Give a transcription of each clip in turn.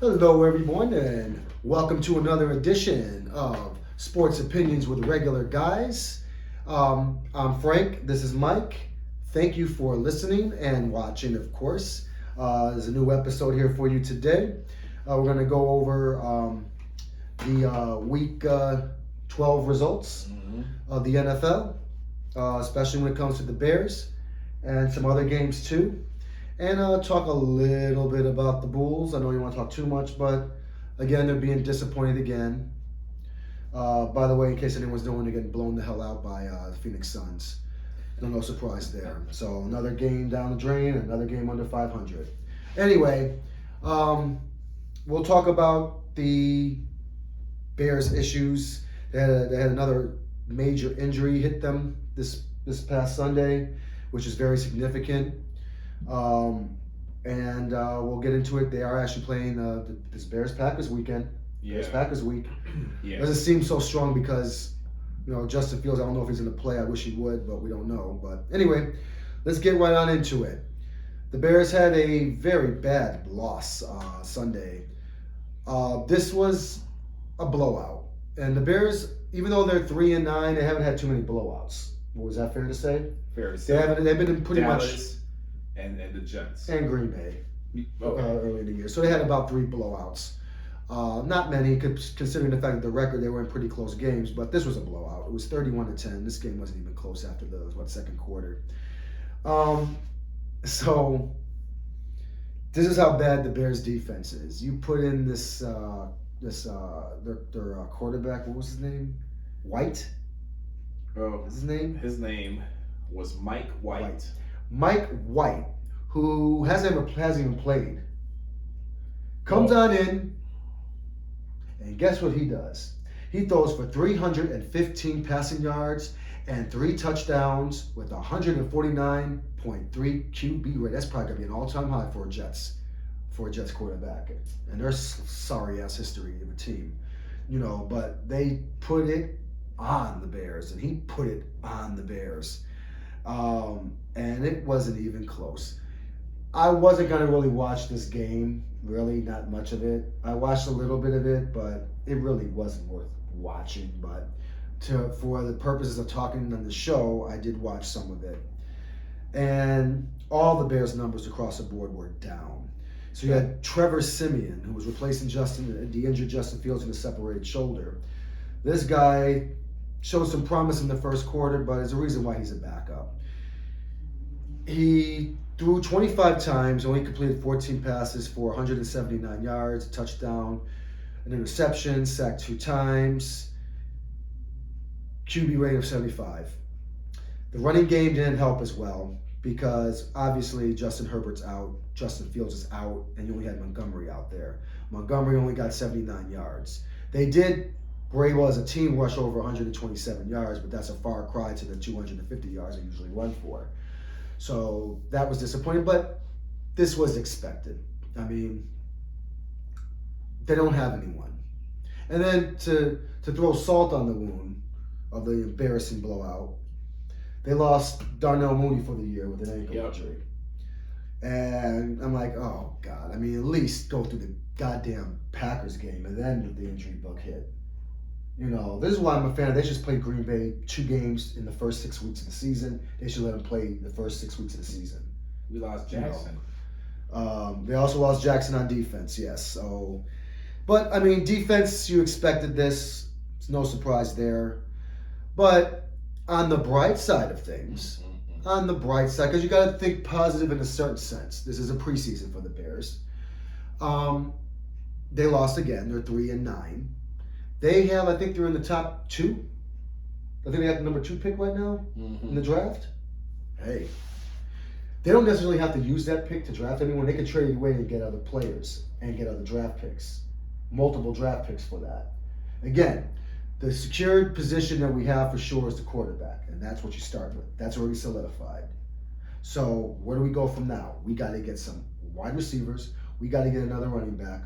Hello, everyone, and welcome to another edition of Sports Opinions with Regular Guys. I'm Frank. This is Mike. Thank you for listening and watching, of course. There's a new episode here for you today. We're going to go over the Week 12 results of the NFL, especially when it comes to the Bears and some other games too. And talk a little bit about the Bulls. I know you want to talk too much, but again, they're being disappointed again. By the way, in case anyone's knowing, they're getting blown the hell out by the Phoenix Suns. No surprise there. So another game down the drain, another game under 500. Anyway, we'll talk about the Bears' issues. They had another major injury hit them this past Sunday, which is very significant. And we'll get into it. They are actually playing this Bears-Packers weekend. Yeah. Bears-Packers week. Yeah. Doesn't seem so strong because, Justin Fields, I don't know if he's going to play. I wish he would, but we don't know. But anyway, let's get right on into it. The Bears had a very bad loss Sunday. This was a blowout. And the Bears, even though they're 3-9, they haven't had too many blowouts. Was that fair to say? Fair to say. They've been in pretty much... Dallas and the Jets. And Green Bay Okay. early in the year. So they had about 3 blowouts. Not many, considering the fact that the record, they were in pretty close games, but this was a blowout. It was 31-10. This game wasn't even close after the second quarter. So this is how bad the Bears defense is. You put in their quarterback, what was his name? White? Oh, What's his name? his name was Mike White. Mike White, who hasn't even played, comes on in, and guess what he does? He throws for 315 passing yards and 3 touchdowns with 149.3 QB rate. That's probably gonna be an all-time high for a Jets quarterback, and their sorry ass history of a team, But they put it on the Bears, and he put it on the Bears. And it wasn't even close. I wasn't going to really watch this game, really, not much of it. I watched a little bit of it, but it really wasn't worth watching. But for the purposes of talking on the show, I did watch some of it. And all the Bears' numbers across the board were down. So you had Trevor Siemian, who was replacing the injured Justin Fields in a separated shoulder. This guy showed some promise in the first quarter, but there's a reason why he's a backup. He threw 25 times, only completed 14 passes for 179 yards, a touchdown, an interception, sacked 2 times, QB rating of 75. The running game didn't help as well because obviously Justin Herbert's out, Justin Fields is out, and you only had Montgomery out there. Montgomery only got 79 yards. Were able as a team rush over 127 yards, but that's a far cry to the 250 yards they usually run for. So that was disappointing, but this was expected. I mean, they don't have anyone. And then to throw salt on the wound of the embarrassing blowout, they lost Darnell Mooney for the year with an ankle injury. And I'm like, oh, God. I mean, at least go through the goddamn Packers game and then the injury bug hit. This is why I'm a fan. They just played Green Bay 2 games in the first 6 weeks of the season. They should let them play the first 6 weeks of the season. We lost Jackson. They also lost Jackson on defense, yes. So, but I mean, defense, you expected this. It's no surprise there. But on the bright side of things, because you got to think positive in a certain sense. This is a preseason for the Bears. They lost again. They're 3-9. They have, I think they're in the top 2. I think they have the number 2 pick right now in the draft. Hey, they don't necessarily have to use that pick to draft anyone. They can trade away and get other players and get other draft picks, multiple draft picks for that. Again, the secured position that we have for sure is the quarterback, and that's what you start with. That's already solidified. So where do we go from now? We got to get some wide receivers. We got to get another running back.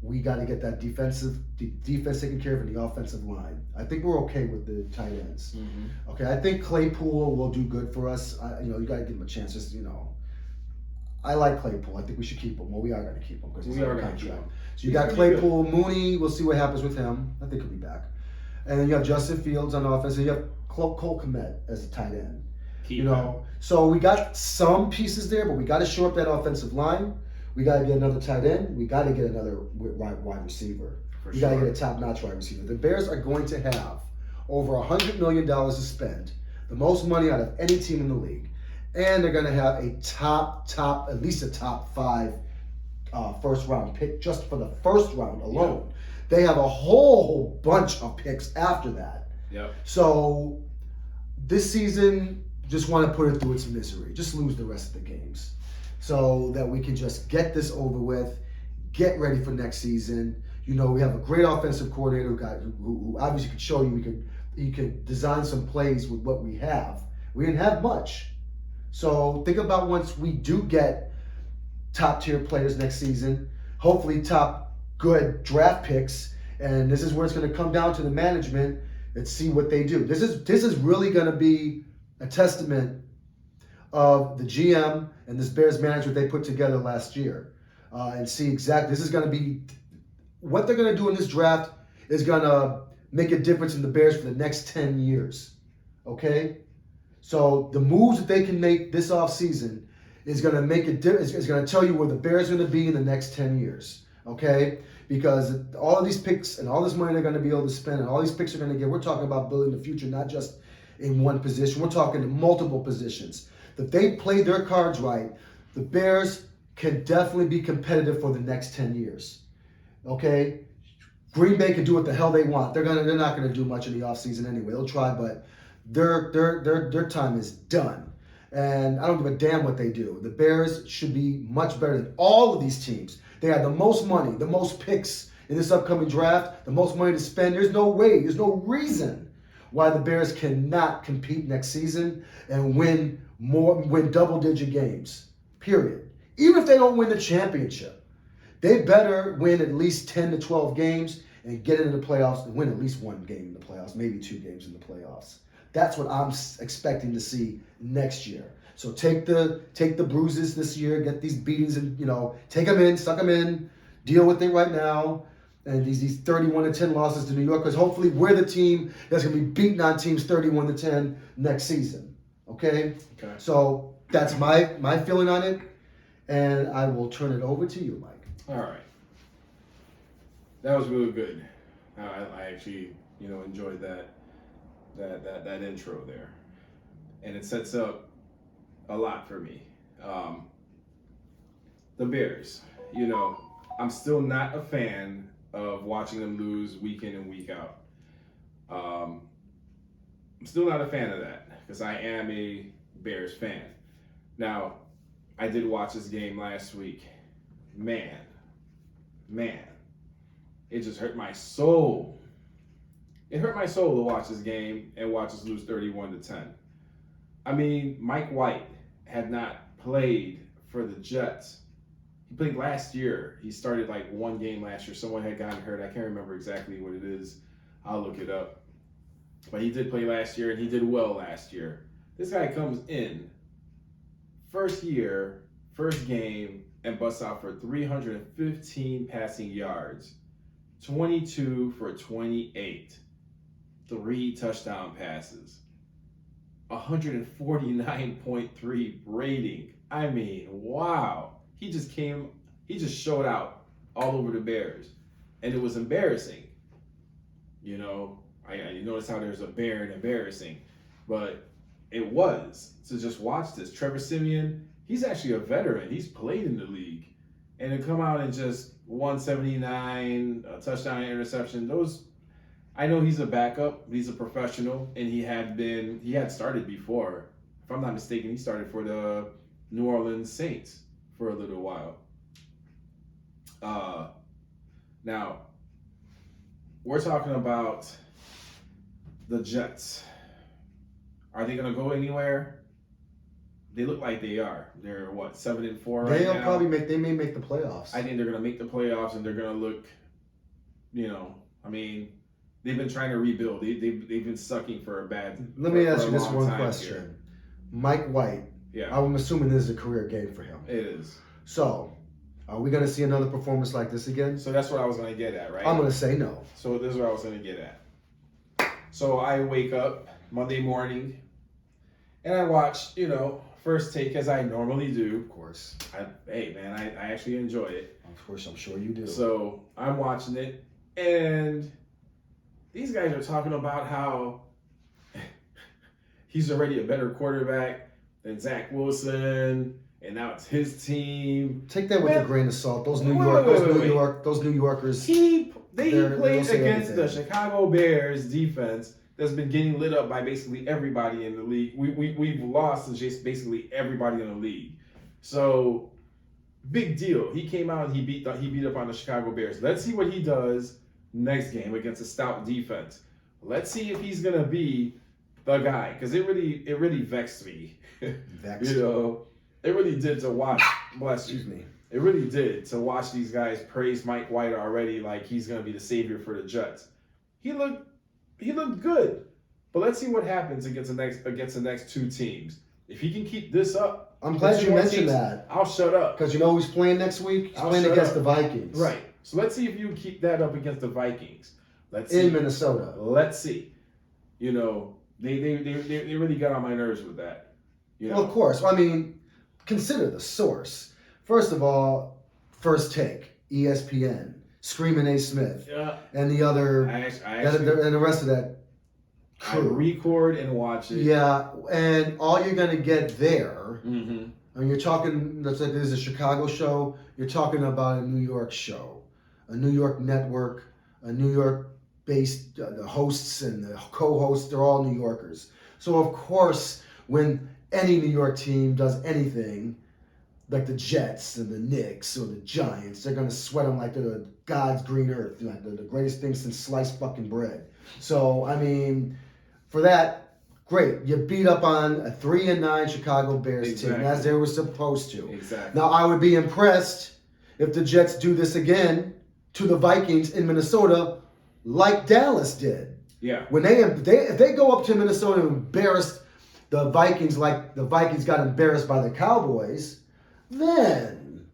We got to get that defense taken care of in the offensive line. I think we're okay with the tight ends. Okay, I think Claypool will do good for us. You got to give him a chance. Just I like Claypool. I think we should keep him. Well, we are going to keep him because he's We are under going to keep contract. him. So you He's got pretty Claypool, Mooney. We'll see what happens with him. I think he'll be back. And then you have Justin Fields on offense. And you have Cole Kmet as a tight end. Keep him. So we got some pieces there, but we got to shore up that offensive line. We got to get another tight end. We got to get another wide receiver. We got to get a top-notch wide receiver. The Bears are going to have over $100 million to spend, the most money out of any team in the league, and they're going to have a at least a top 5 first-round pick just for the first round alone. Yeah. They have a whole bunch of picks after that. Yep. So this season, just want to put it through its misery. Just lose the rest of the games so that we can just get this over with, get ready for next season. We have a great offensive coordinator who obviously could show you he could design some plays with what we have. We didn't have much. So think about once we do get top tier players next season, hopefully top good draft picks, and this is where it's going to come down to the management and see what they do. This is really going to be a testament of the GM and this Bears management they put together last year, and see exactly. This is going to be what they're going to do in this draft is going to make a difference in the Bears for the next 10 years. Okay, so the moves that they can make this offseason is going to make a difference. Is going to tell you where the Bears are going to be in the next 10 years. Okay, because all of these picks and all this money they're going to be able to spend and all these picks are going to get. We're talking about building the future, not just in one position. We're talking in multiple positions. If they play their cards right, the Bears can definitely be competitive for the next 10 years. Okay? Green Bay can do what the hell they want. They're not gonna do much in the offseason anyway. They'll try, but their time is done. And I don't give a damn what they do. The Bears should be much better than all of these teams. They have the most money, the most picks in this upcoming draft, the most money to spend. There's no reason why the Bears cannot compete next season and win double-digit games. Period. Even if they don't win the championship, they better win at least 10 to 12 games and get into the playoffs and win at least one game in the playoffs, maybe 2 games in the playoffs. That's what I'm expecting to see next year. So take the bruises this year, get these beatings, and take them in, suck them in, deal with it right now. And these 31-10 losses to New York, because hopefully we're the team that's going to be beating on teams 31-10 next season. Okay? So that's my feeling on it, and I will turn it over to you, Mike. All right. That was really good. I actually, enjoyed that intro there, and it sets up a lot for me. The Bears, I'm still not a fan of watching them lose week in and week out. I'm still not a fan of that because I am a Bears fan. Now, I did watch this game last week. Man, it just hurt my soul. It hurt my soul to watch this game and watch us lose 31-10. I mean, Mike White had not played for the Jets. He played last year. He started like one game last year. Someone had gotten hurt. I can't remember exactly what it is. I'll look it up. But he did play last year, and he did well last year. This guy comes in, first year, first game, and busts out for 315 passing yards, 22 for 28, 3 touchdown passes, 149.3 rating. I mean, wow. He just showed out all over the Bears. And it was embarrassing. You notice how there's a bear and embarrassing. But it was. To just watch this. Trevor Siemian, he's actually a veteran. He's played in the league. And to come out and just 179, a touchdown and interception, I know he's a backup. He's a professional. And he had started before. If I'm not mistaken, he started for the New Orleans Saints for a little while. Now, we're talking about the Jets. Are they going to go anywhere? They look like they are. They're 7-4 right now. They may make the playoffs. I think they're going to make the playoffs, and they're going to look, they've been trying to rebuild. They've been sucking for a bad. Let me ask you this one question. Here. Mike White Yeah. I'm assuming this is a career game for him. It is. So, are we going to see another performance like this again? So that's what I was going to get at, right? I'm going to say no. So this is what I was going to get at. So I wake up Monday morning and I watch, First Take as I normally do. Of course. Hey, man, I actually enjoy it. Of course, I'm sure you do. So I'm watching it, and these guys are talking about how he's already a better quarterback than Zach Wilson, and now it's his team. Take that with a grain of salt. Those New Yorkers. They they'll played say against the anything. Chicago Bears defense that's been getting lit up by basically everybody in the league. We've lost to just basically everybody in the league. So big deal. He came out and he beat up on the Chicago Bears. Let's see what he does next game against a stout defense. Let's see if he's gonna be the guy, because it really vexed me. Vexed. It really did to watch. Bless you. Excuse me. It really did to watch these guys praise Mike White already like he's gonna be the savior for the Jets. He looked good, but let's see what happens against the next two teams. If he can keep this up, I'm glad you mentioned teams, that. I'll shut up. Because you know who's playing next week? He's playing against the Vikings. Right. So let's see if you keep that up against the Vikings. Let's see. In Minnesota. Let's see. They really got on my nerves with that. Well, of course. I mean, consider the source. First of all, First Take, ESPN, Screaming A. Smith, and the other, and the rest of that crew. I record and watch it. Yeah, and all you're gonna get there. Mm-hmm. I mean, you're talking. Let's say there's a Chicago show. You're talking about a New York show, a New York network, a New York-based. The hosts and the co-hosts, they're all New Yorkers. So of course, when any New York team does anything, like the Jets and the Knicks or the Giants, they're gonna sweat them like they're the God's green earth, like they're the greatest thing since sliced fucking bread. So I mean, for that, great. You beat up on a 3-9 Chicago Bears team as they were supposed to. Exactly. Now I would be impressed if the Jets do this again to the Vikings in Minnesota, like Dallas did. Yeah. When if they go up to Minnesota and embarrass the Vikings like the Vikings got embarrassed by the Cowboys, then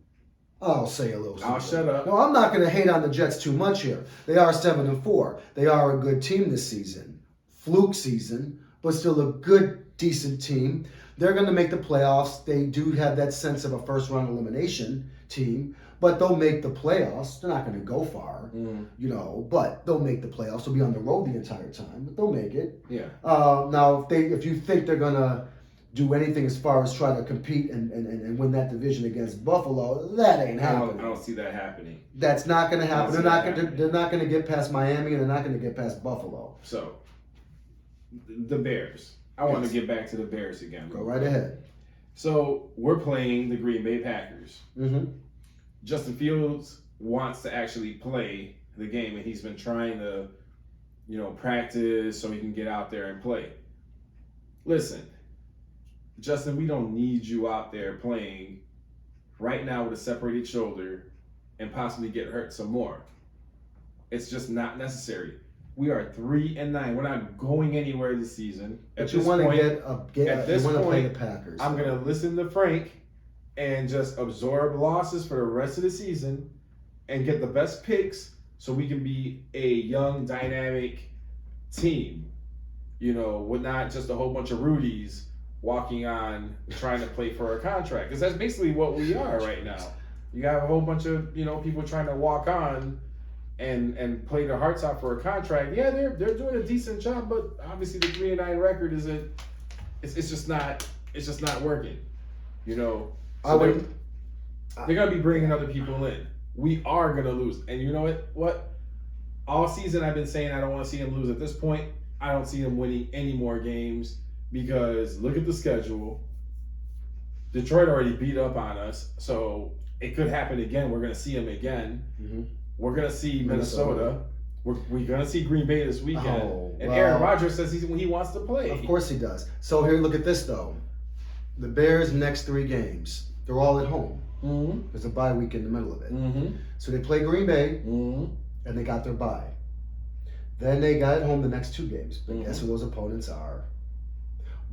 I'll say a little something. I'll shut up. No, I'm not going to hate on the Jets too much here. They are 7-4. They are a good team this season. Fluke season, but still a good, decent team. They're going to make the playoffs. They do have that sense of a first-round elimination team, but they'll make the playoffs. They're not going to go far, but they'll make the playoffs. They'll be on the road the entire time, but they'll make it. Yeah. Now, if you think they're going to do anything as far as try to compete and win that division against Buffalo, that ain't happening. I don't see that happening. That's not going to happen. They're not going to get past Miami, and they're not going to get past Buffalo. So, the Bears. I want to get back to the Bears again. Go right ahead. So, we're playing the Green Bay Packers. Mm-hmm. Justin Fields wants to actually play the game, and he's been trying to, practice so he can get out there and play. Listen, Justin, we don't need you out there playing right now with a separated shoulder and possibly get hurt some more. It's just not necessary. We are 3-9. We're not going anywhere this season. But you want to play the Packers. I'm going to listen to Frank and just absorb losses for the rest of the season and get the best picks so we can be a young, dynamic team, with not just a whole bunch of Rudies walking on trying to play for a contract. Because that's basically what we are right now. You have a whole bunch of, people trying to walk on and play their hearts out for a contract. Yeah, they're doing a decent job, but obviously the 3-9 record isn't. It's just not working. So they're gonna be bringing other people in. We are gonna lose, and you know what? All season I've been saying I don't want to see them lose. At this point, I don't see them winning any more games because look at the schedule. Detroit already beat up on us, so it could happen again. We're gonna see them again. Mm-hmm. We're going to see Minnesota. We're going to see Green Bay this weekend. And well, Aaron Rodgers says he wants to play. Of course he does. So here, look at this, though. The Bears' next 3 games, they're all at home. Mm-hmm. There's a bye week in the middle of it. Mm-hmm. So they play Green Bay, mm-hmm. and they got their bye. Then they got at home the next 2 games. But Mm-hmm. guess who those opponents are?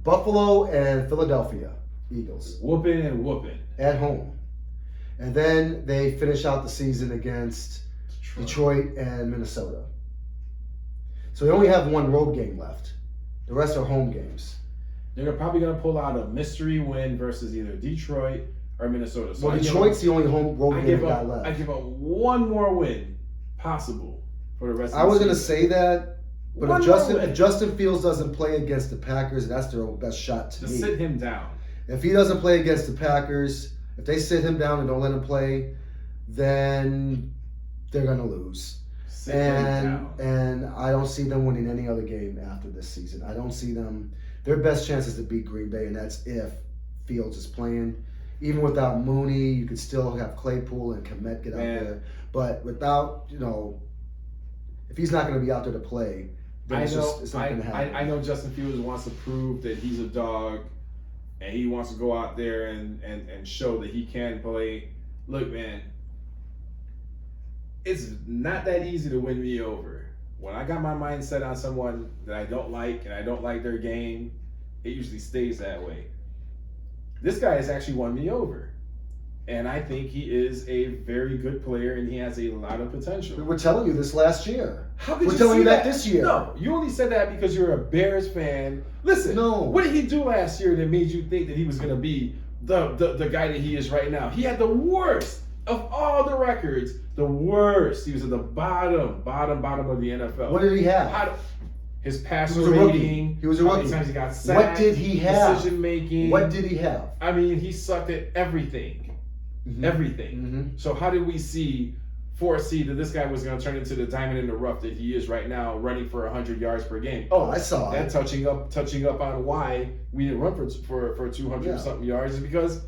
Buffalo and Philadelphia. Eagles. Whooping and whooping. At home. And then they finish out the season against Detroit and Minnesota. So they only have one road game left. The rest are home games. They're probably going to pull out a mystery win versus either Detroit or Minnesota. So well, Detroit's the only home road game they got left. I give up one more win possible for the rest of the season. I was going to say that, but if Justin Fields doesn't play against the Packers, that's their best shot to me. Sit him down. If he doesn't play against the Packers, if they sit him down and don't let him play, then they're going to lose. And I don't see them winning any other game after this season. I don't see them. Their best chance is to beat Green Bay, and that's if Fields is playing. Even without Mooney, you could still have Claypool and Kmet get out there. But without, if he's not going to be out there to play, then it's not going to happen. I know Justin Fields wants to prove that he's a dog, and he wants to go out there and show that he can play. Look, man, it's not that easy to win me over. When I got my mind set on someone that I don't like and I don't like their game, it usually stays that way. This guy has actually won me over. And I think he is a very good player and he has a lot of potential. We were telling you this last year. How could we're you telling see you that this year. No, you only said that because you're a Bears fan. Listen, what did he do last year that made you think that he was going to be the guy that he is right now? He had the worst of all the records. The worst. He was at the bottom of the NFL. What did he have? His passer rating. He was a rookie. How many times he got sacked. What did he have? Decision making. What did he have? I mean, he sucked at everything. Mm-hmm. Everything. Mm-hmm. So how did we foresee that this guy was going to turn into the diamond in the rough that he is right now, running for 100 yards per game? Oh, I saw that. Touching up on why we didn't run for 200 something yards is because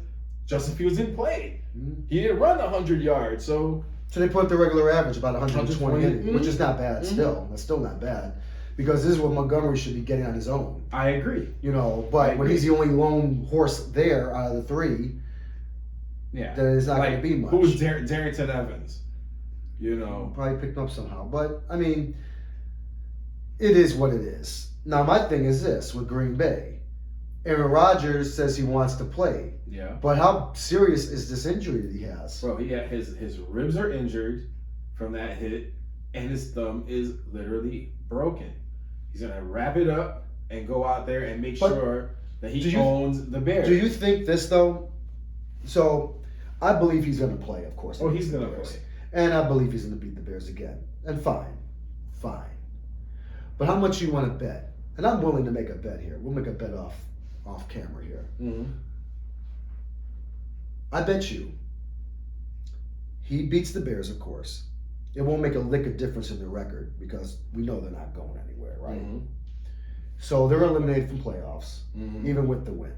Justin Fields didn't play. Mm-hmm. He didn't run 100 yards. So they put the regular average about 120, which is not bad. Still, that's still not bad. Because this is what Montgomery should be getting on his own. I agree. But when he's the only lone horse there out of the three, then it's not going to be much. Who's Darrington Evans? Probably picked up somehow. But, I mean, it is what it is. Now, my thing is this with Green Bay. Aaron Rodgers says he wants to play. Yeah. But how serious is this injury that he has? Bro, his ribs are injured from that hit, and his thumb is literally broken. He's going to wrap it up and go out there and make sure that he owns the Bears. Do you think this, though? So, I believe he's going to play, of course. Oh, he's going to play. And I believe he's going to beat the Bears again. And fine. But how much you want to bet? And I'm willing to make a bet here. We'll make a bet off camera here. Mm-hmm. I bet you he beats the Bears, of course. It won't make a lick of difference in the record because we know they're not going anywhere, right? Mm-hmm. So they're eliminated from playoffs, even with the win.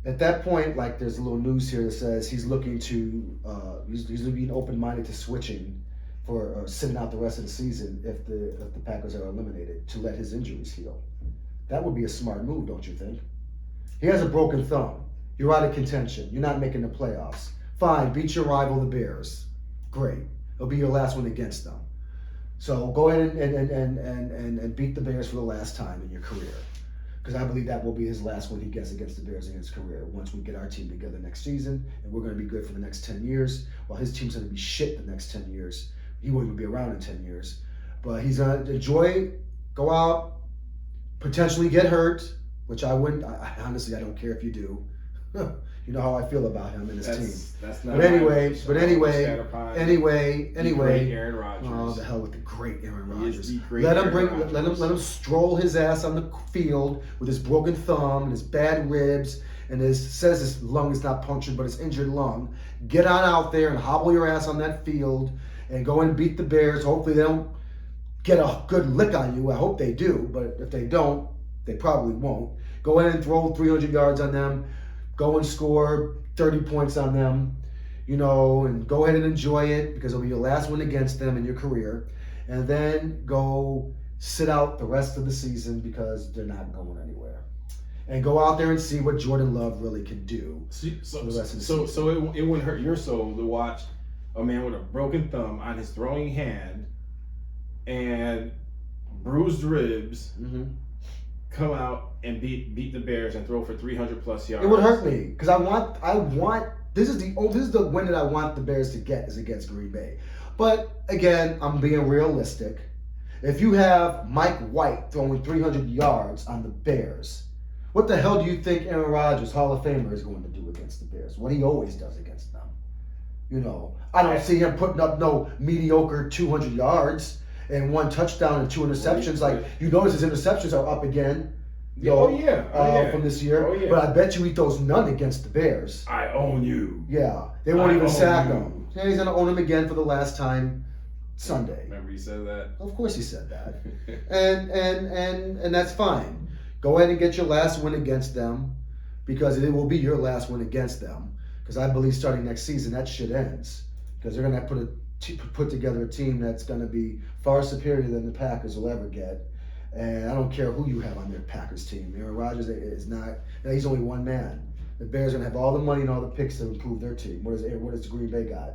At that point, there's a little news here that says he's looking to, he's being open-minded to switching for sitting out the rest of the season if the Packers are eliminated to let his injuries heal. That would be a smart move, don't you think? He has a broken thumb. You're out of contention. You're not making the playoffs. Fine, beat your rival, the Bears. Great. It'll be your last one against them. So go ahead and beat the Bears for the last time in your career. Because I believe that will be his last one he gets against the Bears in his career. Once we get our team together next season, and we're going to be good for the next 10 years, while his team's going to be shit the next 10 years. He won't even be around in 10 years. But he's going to enjoy, go out, potentially get hurt, which I wouldn't. Honestly, I don't care if you do. You know how I feel about him and his team. That's not. But anyway. Great Aaron Rodgers. Oh, the hell with the great Aaron Rodgers. Let him stroll his ass on the field with his broken thumb and his bad ribs and says his lung is not punctured but his injured lung. Get on out there and hobble your ass on that field and go and beat the Bears. Hopefully they don't get a good lick on you. I hope they do, but if they don't, they probably won't. Go in and throw 300 yards on them. Go and score 30 points on them, and go ahead and enjoy it because it'll be your last win against them in your career. And then go sit out the rest of the season because they're not going anywhere. And go out there and see what Jordan Love really can do for the rest of the season. So it wouldn't hurt your soul to watch a man with a broken thumb on his throwing hand and bruised ribs come out and beat the Bears and throw for 300 plus yards. It would hurt me because I want. This is the win that I want the Bears to get is against Green Bay. But again, I'm being realistic. If you have Mike White throwing 300 yards on the Bears, what the hell do you think Aaron Rodgers, Hall of Famer, is going to do against the Bears? What he always does against them. I don't see him putting up no mediocre 200 yards and 1 touchdown and 2 interceptions. Like, you notice his interceptions are up again. From this year. Oh, yeah. But I bet you he throws none against the Bears. I own you. Yeah, they won't even sack him. Yeah, he's gonna own him again for the last time Sunday. Remember he said that? Of course he said that, and that's fine. Go ahead and get your last win against them, because it will be your last win against them. Because I believe starting next season that shit ends, because they're gonna put together a team that's gonna be far superior than the Packers will ever get. And I don't care who you have on their Packers team. Aaron Rodgers is not. He's only one man. The Bears are gonna have all the money and all the picks to improve their team. What does Green Bay got?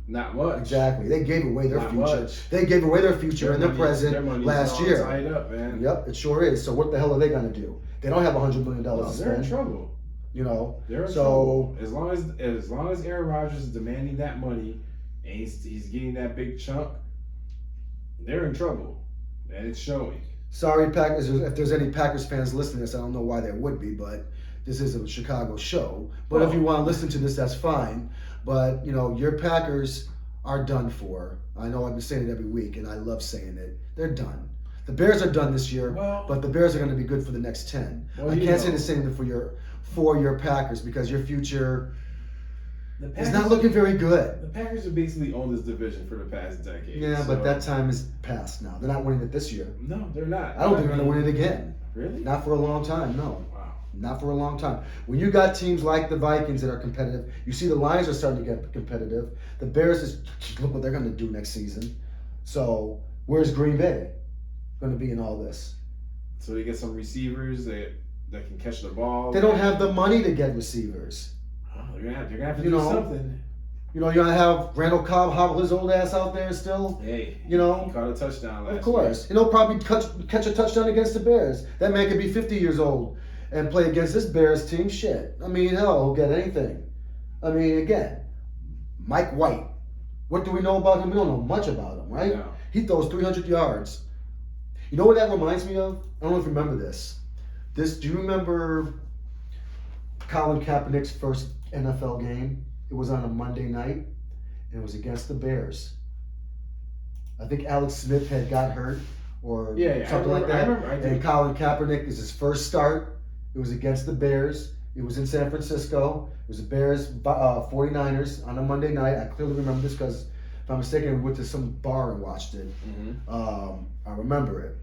Not much. Exactly. They gave away their Not future. much. They gave away their future and their present money's last all year. tied up, man. Yep, it sure is. So what the hell are they gonna do? They don't have $100 million to They're in spend. trouble. They're in So trouble. As long as Aaron Rodgers is demanding that money and he's getting that big chunk, they're in trouble, and it's showing. sorry, Packers. If there's any Packers fans listening to this, I don't know why there would be, but this is a Chicago show. But if you want to listen to this, that's fine. But your Packers are done for. I know I've been saying it every week, and I love saying it. They're done. The Bears are done this year, but the Bears are going to be good for the next 10. I can't say the same thing for your Packers, because your future is not looking very good. The Packers have basically owned this division for the past decade. Yeah, but that time is past now. They're not winning it this year. No, they're not. I don't think they're going to win it again. Really? Not for a long time, no. Wow. Not for a long time. When you got teams like the Vikings that are competitive, you see the Lions are starting to get competitive. The Bears look what they're going to do next season. So where's Green Bay going to be in all this? So they get some receivers that can catch the ball. They don't have the money to get receivers. Oh, they're gonna have to do something. You're gonna have Randall Cobb hobble his old ass out there still. Hey, he caught a touchdown last Of course, week. he'll probably catch a touchdown against the Bears. That man could be 50 years old and play against this Bears team. Shit, I mean, hell, he'll get anything. I mean, again, Mike White. What do we know about him? We don't know much about him, right? No. He throws 300 yards. You know what that reminds me of? I don't know if you remember this. Do you remember Colin Kaepernick's first NFL game? It was on a Monday night, and it was against the Bears. I think Alex Smith had got hurt or something like that. And Colin Kaepernick is his first start. It was against the Bears. It was in San Francisco. It was the Bears 49ers on a Monday night. I clearly remember this because, if I'm mistaken, we went to some bar and watched it. Mm-hmm. I remember it.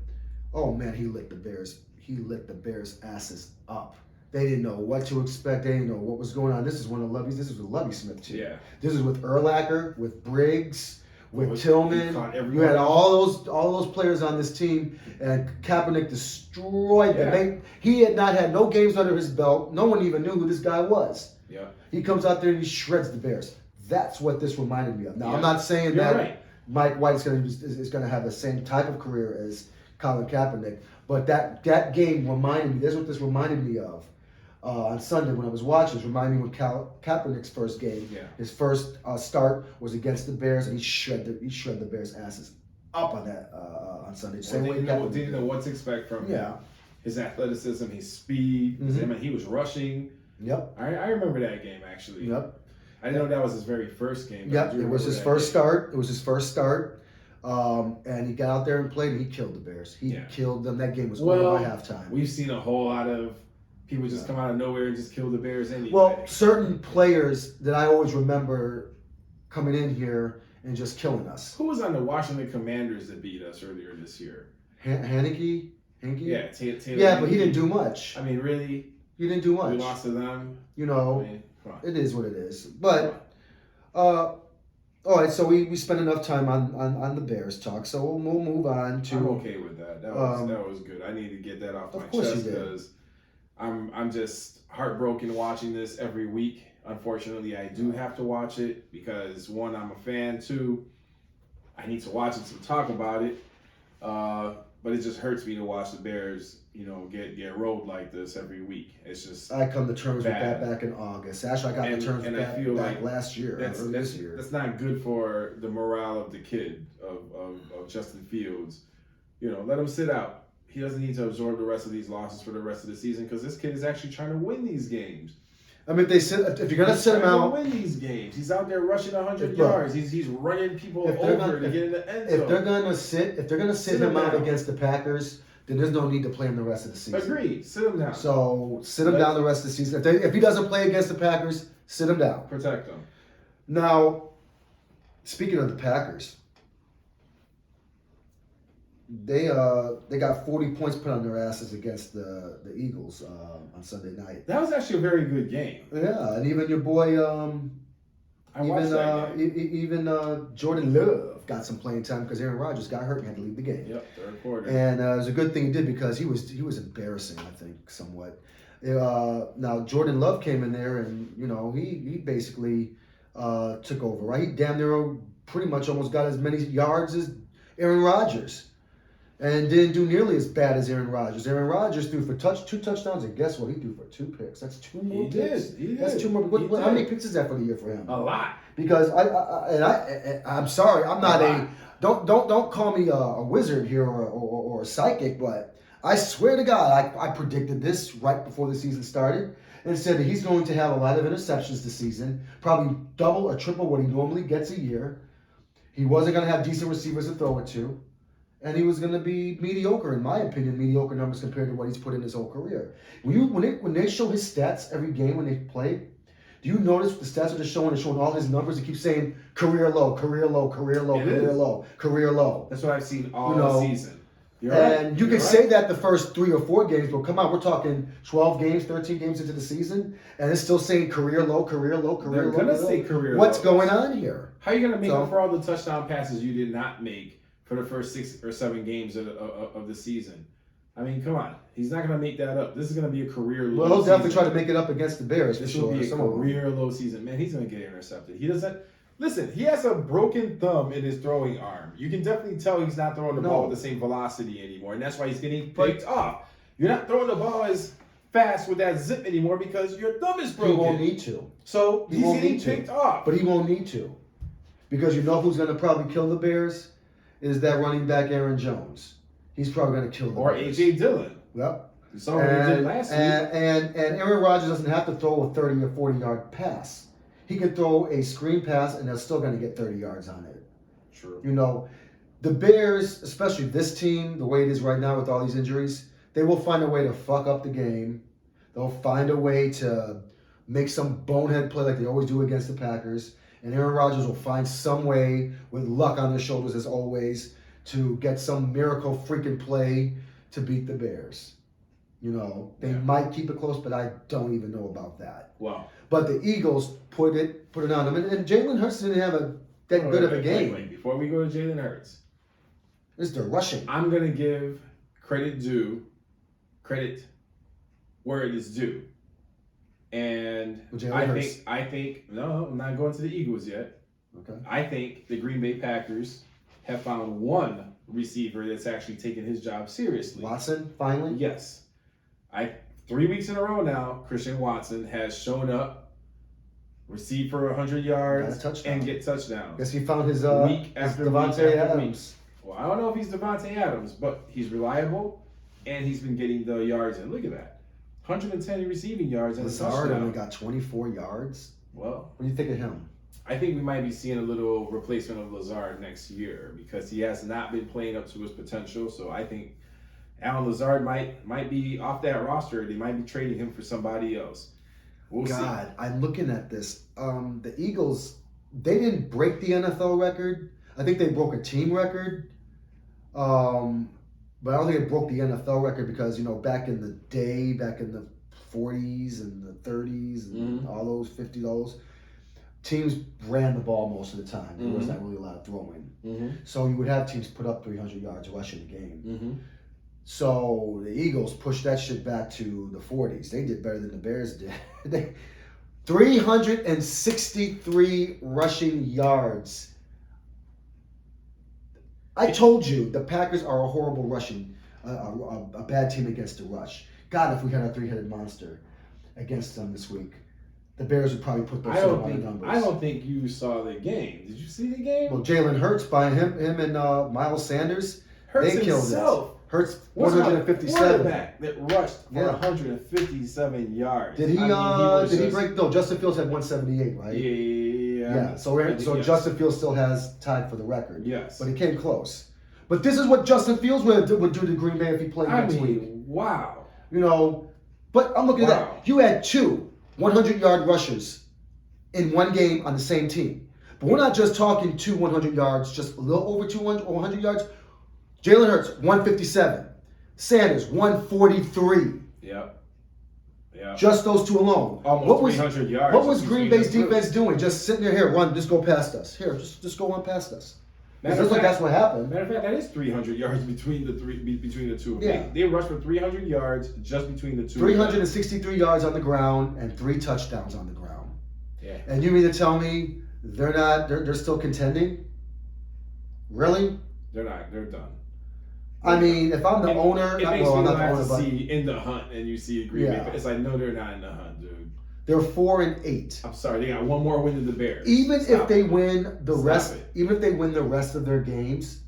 Oh man, he lit the Bears. He lit the Bears' asses up. They didn't know what to expect. They didn't know what was going on. This is one of Lovey's. This is with Lovey Smith too. Yeah. This is with Urlacher, with Briggs, with Tillman. You had had all those players on this team, and Kaepernick destroyed them. He had not had no games under his belt. No one even knew who this guy was. Yeah. He comes out there and he shreds the Bears. That's what this reminded me of. Now I'm not saying You're that right. Mike White is going to have the same type of career as Colin Kaepernick, but that game reminded me. That's what this reminded me of. On Sunday when I was watching, it reminded me when Kaepernick's first game, his first start was against the Bears, and he shred the Bears' asses up on that on Sunday. Didn't know what to expect from him. His athleticism, his speed. I mean, he was rushing. Yep. I remember that game actually. Yep. I didn't know that was his very first game. Yep. It was his first start. It was his first start. And he got out there and played, and he killed the Bears. He killed them. That game was over by halftime. We've seen a whole lot of people just come out of nowhere and just kill the Bears anyway. Well, certain players that I always remember coming in here and just killing us. Who was on the Washington Commanders that beat us earlier this year? Haneke? Yeah, Taylor. Yeah, but he didn't do much. I mean, really? He didn't do much. We lost to them. I mean, it is what it is. But, all right, so we spent enough time on the Bears talk, so we'll move on to... I'm okay with that. That was good. I need to get that off my chest because I'm just heartbroken watching this every week. Unfortunately, I do have to watch it because, one, I'm a fan. Two, I need to watch it to talk about it. but it just hurts me to watch the Bears, get rolled like this every week. It's just I come to terms bad. with that back in August. Actually, I got to terms with and I that feel back like last year, early this year. That's not good for the morale of the kid of Justin Fields. Let him sit out. He doesn't need to absorb the rest of these losses for the rest of the season because this kid is actually trying to win these games. I mean, if you're gonna sit him out, win these games. He's out there rushing 100 yards. He's running people over to get in the end zone. If they're gonna sit him out against the Packers, then there's no need to play him the rest of the season. Agreed. Sit him down. So sit him down the rest of the season. If he doesn't play against the Packers, sit him down. Protect him. Now, speaking of the Packers, they got 40 points put on their asses against the Eagles on Sunday night. That was actually a very good game. Yeah, and even your boy, I watched that game. even Jordan Love got some playing time because Aaron Rodgers got hurt and had to leave the game. Yep, third quarter. And it was a good thing he did because he was embarrassing, I think, somewhat. Now Jordan Love came in there and he basically took over. Right, he damn near pretty much almost got as many yards as Aaron Rodgers. And didn't do nearly as bad as Aaron Rodgers. Aaron Rodgers threw for 2 touchdowns, and guess what? He threw for 2 picks. That's 2 more picks. He did. That's 2 more. How many picks is that for the year for him? A lot. Because I'm sorry, I'm not don't call me a wizard here or a psychic, but I swear to God, I predicted this right before the season started and said that he's going to have a lot of interceptions this season, probably double or triple what he normally gets a year. He wasn't going to have decent receivers to throw it to. And he was going to be mediocre, in my opinion, mediocre numbers compared to what he's put in his whole career. When they show his stats every game when they play, do you notice the stats are just showing? They're showing all his numbers. They keep saying career low, career low, career low, career low, career low. That's what I've seen all season. And you can say that the first 3 or 4 games, but come on, we're talking 12 games, 13 games into the season, and it's still saying career low, career low, career low. They're going to say career low. What's going on here? How are you going to make up for all the touchdown passes you did not make for the first 6 or 7 games of the season? I mean, come on. He's not going to make that up. This is going to be a career low season. Well, he'll definitely try to make it up against the Bears. This will be a career low season. Man, he's going to get intercepted. He doesn't... Listen, he has a broken thumb in his throwing arm. You can definitely tell he's not throwing the ball with the same velocity anymore, and that's why he's getting picked off. You're not throwing the ball as fast with that zip anymore because your thumb is broken. He won't need to. So he's getting picked off. But he won't need to. Because you know who's going to probably kill the Bears? Is that running back Aaron Jones. He's probably going to kill the Or Bears. A.J. Dillon. Yep. You saw what he did last week. And Aaron Rodgers doesn't have to throw a 30 or 40-yard pass. He can throw a screen pass, and they're still going to get 30 yards on it. True. The Bears, especially this team, the way it is right now with all these injuries, they will find a way to fuck up the game. They'll find a way to make some bonehead play like they always do against the Packers. And Aaron Rodgers will find some way, with luck on their shoulders as always, to get some miracle freaking play to beat the Bears. They might keep it close, but I don't even know about that. Wow. But the Eagles put it on them. And Jalen Hurts didn't have that good of a game. Wait. Before we go to Jalen Hurts. It's the rushing. I'm going to give credit where it is due. And I think, no, I'm not going to the Eagles yet. Okay. I think the Green Bay Packers have found one receiver that's actually taken his job seriously. Watson, finally? Yes. 3 weeks in a row now, Christian Watson has shown up, received for 100 yards, and get touchdowns. Guess he found his week after Devontae Adams. Well, I don't know if he's Devontae Adams, but he's reliable, and he's been getting the yards in. Look at that. 110 receiving yards and a touchdown. Lazard only got 24 yards. Well, what do you think of him? I think we might be seeing a little replacement of Lazard next year because he has not been playing up to his potential. So I think Alan Lazard might be off that roster. They might be trading him for somebody else. We'll see. I'm looking at this. The Eagles, they didn't break the NFL record. I think they broke a team record. But I don't think it broke the NFL record because, back in the day, back in the 40s and the 30s and all those 50s, teams ran the ball most of the time. There was not really a lot of throwing. So you would have teams put up 300 yards rushing a game. So the Eagles pushed that shit back to the 40s. They did better than the Bears did. 363 rushing yards. I told you the Packers are a horrible rushing, a bad team against the rush. God, if we had a three-headed monster against them this week, the Bears would probably put those same amount of numbers. I don't think you saw the game. Did you see the game? Well, Jalen Hurts by him and Miles Sanders, Hurts they killed himself. it. Hurts What's 157. quarterback that rushed for Yeah. 157 yards. Did he? Did he break? No, Justin Fields had 178, right? Yeah. So Yes. Justin Fields still has tied for the record. Yes. But he came close. But this is what Justin Fields would do to Green Bay if he played next week. Wow. You know, but I'm looking at that. You had two 100-yard rushers in one game on the same team. But we're not just talking two 100 yards, just a little over 100 yards. Jalen Hurts, 157. Sanders, 143. Yep. Just those two alone. Almost 300 yards. What was Green Bay's defense doing? Just sitting there, here, run, just go past us. Here, just go on past us. It looks like that's what happened. Matter of fact, that is 300 yards between the two. Yeah. They rushed for 300 yards just between the two. 363 yards on the ground and 3 touchdowns on the ground. Yeah. And you mean to tell me they're still contending? Really? They're not. They're done. I mean, if I'm the owner, it makes well, me I'm not the laugh owner, to but see in the hunt and you see Green Bay. It's like, no, they're not in the hunt, dude. they're 4-8. I'm sorry, they got one more win than the Bears. Even if they win the Stop rest, it. even if they win the rest of their games,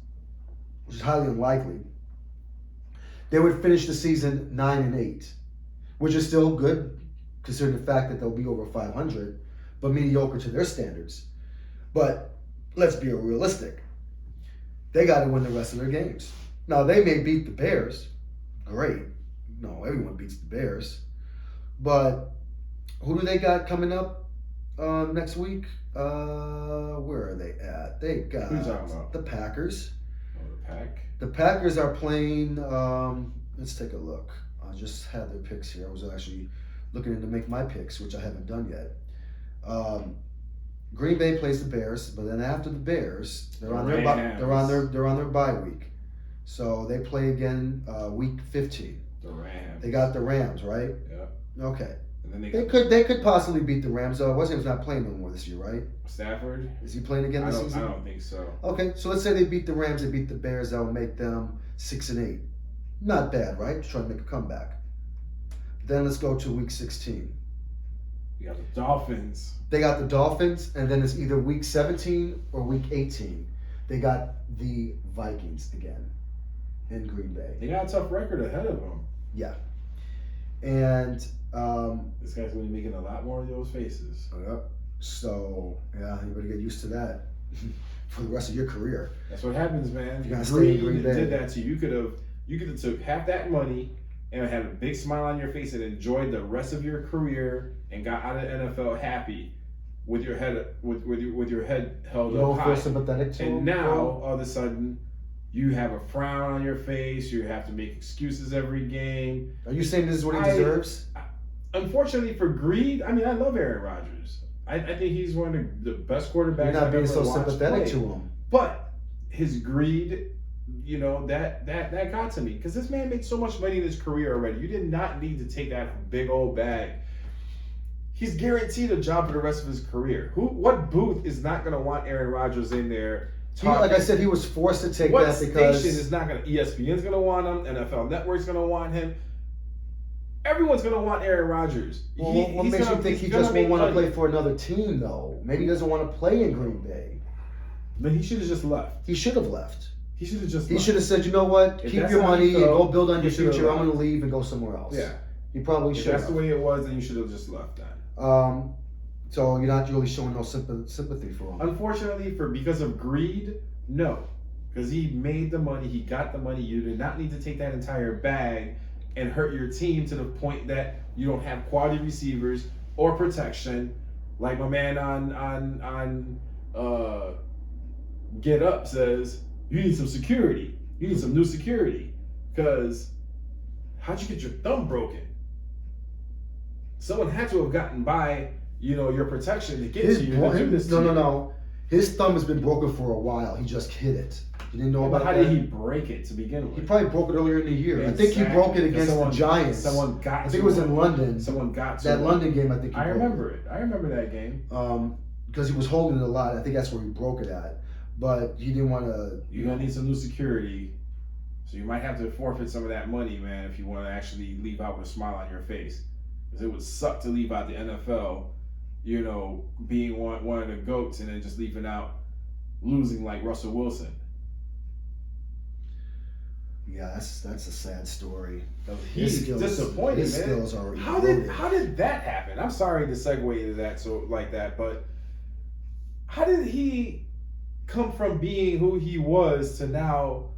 which is highly unlikely, they would finish the season 9-8, which is still good considering the fact that they'll be over 500, but mediocre to their standards. But let's be realistic. They got to win the rest of their games. Now, they may beat the Bears. Great. No, everyone beats the Bears. But who do they got coming up next week? Where are they at? They got Who you talking about? the Packers. Oh, the Pack. The Packers are playing. Let's take a look. I just had their picks here. I was actually looking to make my picks, which I haven't done yet. Green Bay plays the Bears, but then after the Bears, they're on their bye week. So they play again week 15. The Rams. They got the Rams, right? Yeah. Okay. And then They could possibly beat the Rams. Weston's not playing no more this year, right? Stafford. Is he playing again this season? I don't think so. Okay, so let's say they beat the Rams, they beat the Bears, that will make them 6-8. Not bad, right? Just trying to make a comeback. Then let's go to week 16. You got the Dolphins. They got the Dolphins, and then it's either week 17 or week 18. They got the Vikings again in Green Bay. They got a tough record ahead of them. Yeah. And this guy's going to be making a lot more of those faces. so, yeah, you better get used to that for the rest of your career. That's what happens, man. You gotta stay in Green Bay. Did that to you. You could have took half that money and had a big smile on your face and enjoyed the rest of your career and got out of the NFL happy with your head with your head held You up don't high. feel sympathetic to And him, now bro? all of a sudden you have a frown on your face. You have to make excuses every game. Are you saying this is what he deserves? Unfortunately for greed, I mean, I love Aaron Rodgers. I think he's one of the best quarterbacks. You're not I've being ever so watched sympathetic play. to him. But his greed, you know, that got to me because this man made so much money in his career already. You did not need to take that big old bag. He's guaranteed a job for the rest of his career. What booth is not going to want Aaron Rodgers in there? Like I said, he was forced to take What that because station is not going to? ESPN's going to want him. NFL Network's going to want him. Everyone's going to want Aaron Rodgers. What makes you think he just won't want to play for another team, though? Maybe he doesn't want to play in Green Bay. But he should have just left. He should have left. He should have just. He should have said, you know what? If Keep that's your how money he and felt, go build on he your should have future. I'm left. going to leave and go somewhere else. Yeah. He probably If should have. that's the way it was, then you should have just left then. So you're not really showing no sympathy for him. Unfortunately, because of greed, no. Because he made the money, he got the money. You did not need to take that entire bag and hurt your team to the point that you don't have quality receivers or protection. Like my man on Get Up says, you need some security. You need some new security. Because how'd you get your thumb broken? Someone had to have gotten by, your protection to get to you. No. His thumb has been broken for a while. He just hit it. You didn't know about that? How did he break it to begin with? He probably broke it earlier in the year. Exactly. I think he broke it against the Giants. Someone got. I think it was in London. Someone got to that London game. I think. I remember it. I remember that game. Because he was holding it a lot. I think that's where he broke it at. but he didn't want to. You're gonna need some new security, so you might have to forfeit some of that money, man, if you want to actually leave out with a smile on your face. Because it would suck to leave out the NFL, being one of the GOATs and then just leaving out losing like Russell Wilson. Yeah, that's a sad story. He's disappointed, his man. Skills are How did that happen? I'm sorry to segue into that like that, but how did he come from being who he was to now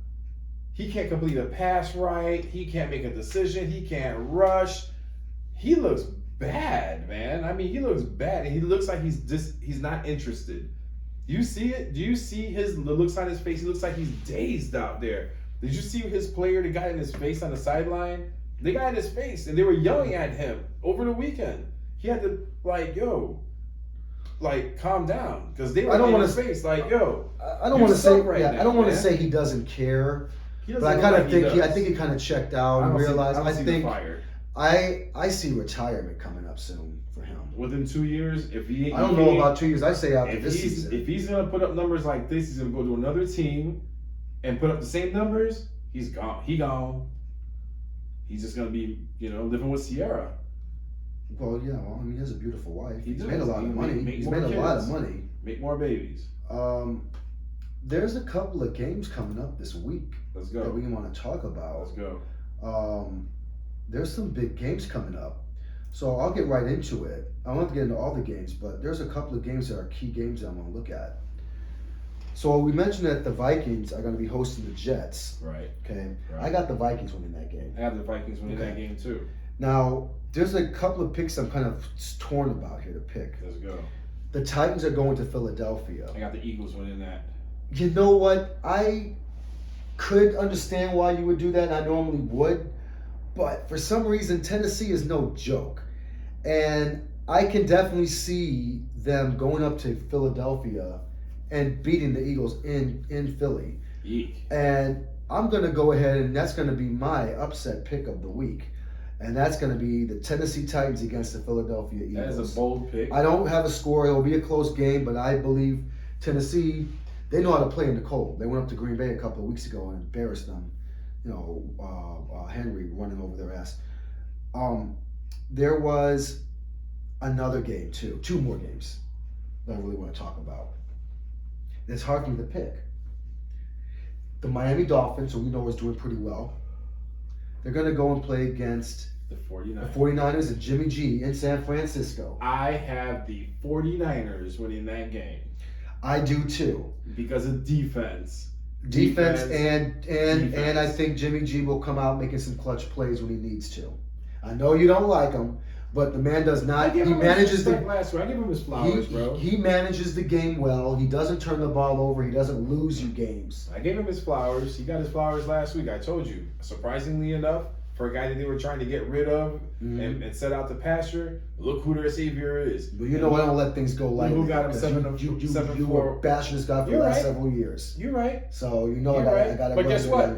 he can't complete a pass right, he can't make a decision, he can't rush. He looks bad, man. I mean, he looks bad, and he looks like he's not interested. Do you see it? Do you see the looks on his face? He looks like he's dazed out there. Did you see his player that got in his face on the sideline? They got in his face, and they were yelling at him over the weekend. He had to, calm down, because they were in his face, I don't want to say, I don't want to say he doesn't care, but I kind of think I think he kind of checked out and realized. I see retirement coming up soon for him. Within 2 years, I don't know about 2 years. I say after this season. If he's gonna put up numbers like this, he's gonna go to another team and put up the same numbers. He's gone. He's just gonna be, living with Sierra. Well, yeah. Well, I mean, he has a beautiful wife. He's does. made a lot of money. He's made a lot of money. Make more babies. There's a couple of games coming up this week. Let's go. That we want to talk about. Let's go. There's some big games coming up. So I'll get right into it. I won't get into all the games, but there's a couple of games that are key games that I want to look at. So we mentioned that the Vikings are going to be hosting the Jets. Right. Okay. Right. I got the Vikings winning that game. I have the Vikings winning that game too. Now, there's a couple of picks I'm kind of torn about here to pick. Let's go. The Titans are going to Philadelphia. I got the Eagles winning that. You know what? I could understand why you would do that. I normally would. But for some reason, Tennessee is no joke. And I can definitely see them going up to Philadelphia and beating the Eagles in Philly. Eek. And I'm going to go ahead, and that's going to be my upset pick of the week. And that's going to be the Tennessee Titans against the Philadelphia Eagles. That is a bold pick. I don't have a score. It will be a close game, but I believe Tennessee, they know how to play in the cold. They went up to Green Bay a couple of weeks ago and embarrassed them. Henry running over their ass. There was another game, too. Two more games that I really want to talk about. It's hard for me to pick. The Miami Dolphins, who we know is doing pretty well, they're going to go and play against the 49ers. The 49ers and Jimmy G in San Francisco. I have the 49ers winning that game. I do, too. Because of defense. Defense. And I think Jimmy G will come out making some clutch plays when he needs to. I know you don't like him, but the man does not. He manages the last week. I give him his flowers, bro. He manages the game well. He doesn't turn the ball over. He doesn't lose you games. I gave him his flowers. He got his flowers last week. I told you. Surprisingly enough, for a guy that they were trying to get rid of and set out the pasture, look who their savior is. Well, you know I don't let things go lightly. Who got him You were bashing this guy for the last several years. You're right. So I got to. But guess what?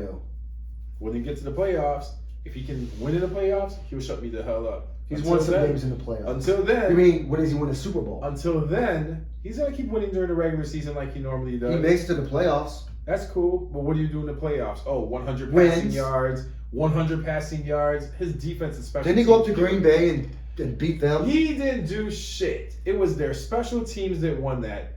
When he gets to the playoffs, if he can win in the playoffs, he'll shut me the hell up. He's won some games in the playoffs. Until then. You mean, when does he win a Super Bowl? Until then, he's going to keep winning during the regular season like he normally does. He makes it to the playoffs. That's cool. But what do you do in the playoffs? Oh, 100 Wins. passing yards. 100 passing yards. His defense is special. Didn't he go up to Green Bay and beat them? He didn't do shit. It was their special teams that won that.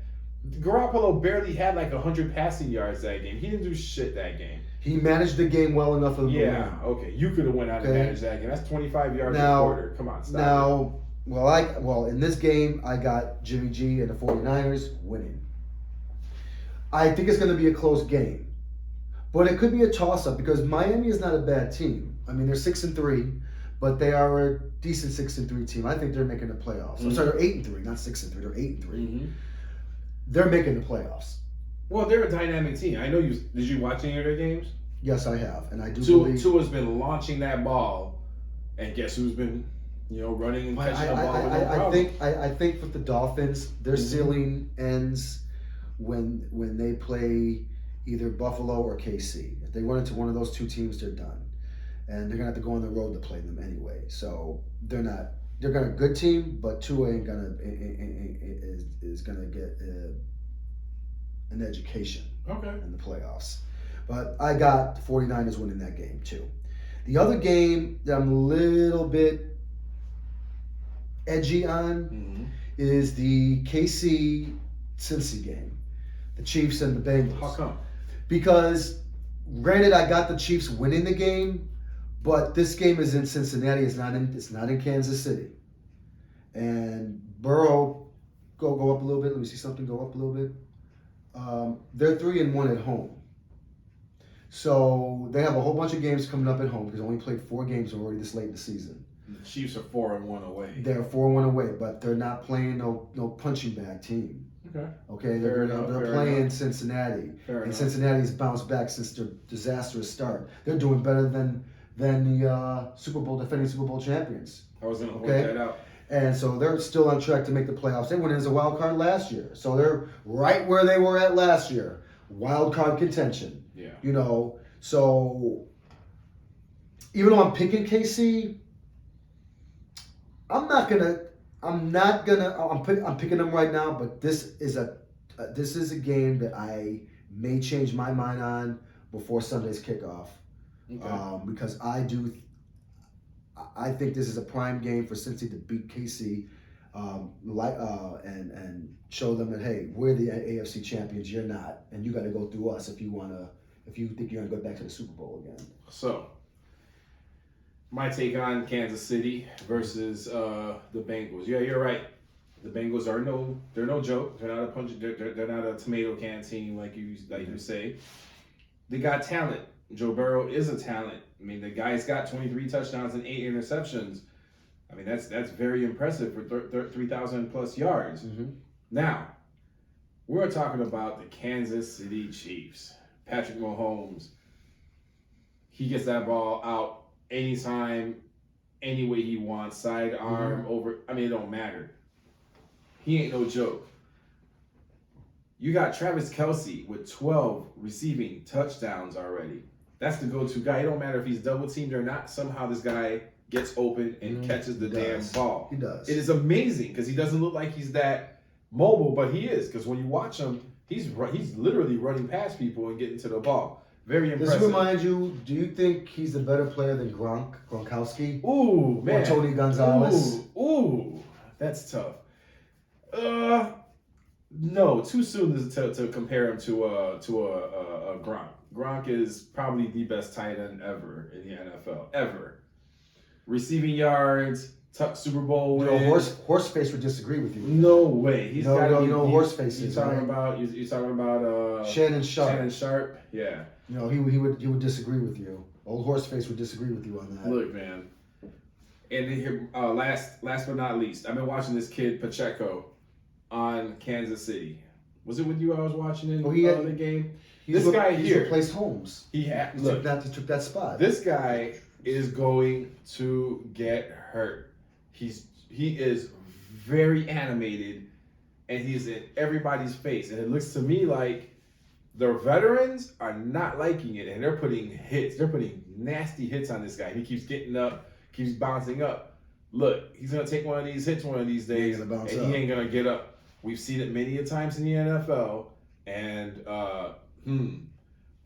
Garoppolo barely had like 100 passing yards that game. He didn't do shit that game. He managed the game well enough for them to win. Okay. You could have went out and managed that game. That's 25 yards a quarter. Come on, stop it. Well, in this game, I got Jimmy G and the 49ers winning. I think it's going to be a close game. But it could be a toss-up because Miami is not a bad team. I mean, they're 6-3, but they are a decent 6-3 team. I think they're making the playoffs. I'm sorry, they're 8-3, not 6-3. They're 8-3. They're making the playoffs. Well, they're a dynamic team. I know you. Did you watch any of their games? Yes, I have, and I do believe Tua's been launching that ball, and guess who's been, running and catching the ball with no problem. I think with the Dolphins, their ceiling ends when they play either Buffalo or KC. If they run into one of those two teams, they're done, and they're gonna have to go on the road to play them anyway. So they're not. They're gonna a good team, but Tua is gonna get. an education Okay. in the playoffs. But I got the 49ers winning that game too. The other game that I'm a little bit edgy on Mm-hmm. is the KC Cincy game, the Chiefs and the Bengals. How come? Because, granted, I got the Chiefs winning the game, but this game is in Cincinnati. It's not in Kansas City. And Burrow, go up a little bit. Let me see something go up a little bit. They're 3-1 at home. So they have a whole bunch of games coming up at home because they only played 4 games already this late in the season. The Chiefs are 4-1 away. They're 4-1 away, but they're not playing no punching bag team. Okay. Okay, Fair they're enough. playing Cincinnati, Fair and enough. Cincinnati's bounced back since their disastrous start. They're doing better than the defending Super Bowl champions. I was going to point Okay. that out. And so they're still on track to make the playoffs. They went in as a wild card last year, so they're right where they were at last year, wild card contention. Yeah. You know, so even though I'm picking KC, I'm picking them right now, but this is a game that I may change my mind on before Sunday's kickoff, Okay. because I think this is a prime game for Cincy to beat KC, and show them that, hey, we're the AFC champions, you're not, and you got to go through us if you think you're gonna go back to the Super Bowl again. So, my take on Kansas City versus the Bengals. Yeah, you're right. The Bengals they're no joke. They're not they're not a tomato can team like you say. They got talent. Joe Burrow is a talent. I mean, the guy's got 23 touchdowns and 8 interceptions. I mean, that's very impressive for 3,000 plus yards. Mm-hmm. Now, we're talking about the Kansas City Chiefs. Patrick Mahomes. He gets that ball out anytime, any way he wants, sidearm, over. I mean, it don't matter. He ain't no joke. You got Travis Kelce with 12 receiving touchdowns already. That's the go-to guy. It don't matter if he's double teamed or not. Somehow this guy gets open and catches the damn ball. He does. It is amazing because he doesn't look like he's that mobile, but he is. Because when you watch him, he's literally running past people and getting to the ball. Very Does impressive. it remind you? Do you think he's a better player than Gronkowski? Ooh, man. Or Tony Gonzalez? Ooh, that's tough. No, too soon to compare him to a Gronk. Gronk is probably the best tight end ever in the NFL, ever. Receiving yards, Super Bowl win. Horseface would disagree with you. No way. He's got to be. Horseface You're is talking right? about. You're talking about Shannon Sharp. Shannon Sharp. Yeah. You know, he would disagree with you. Old Horseface would disagree with you on that. Look, man. And here, last but not least, I've been watching this kid Pacheco on Kansas City. Was it with you? I was watching in the game. This guy he's replaced Holmes. He took that spot. This guy is going to get hurt. He is very animated, and he's in everybody's face. And it looks to me like the veterans are not liking it, and they're putting hits. They're putting nasty hits on this guy. He keeps getting up, keeps bouncing up. Look, he's gonna take one of these hits one of these days, and he ain't gonna get up. We've seen it many a times in the NFL, and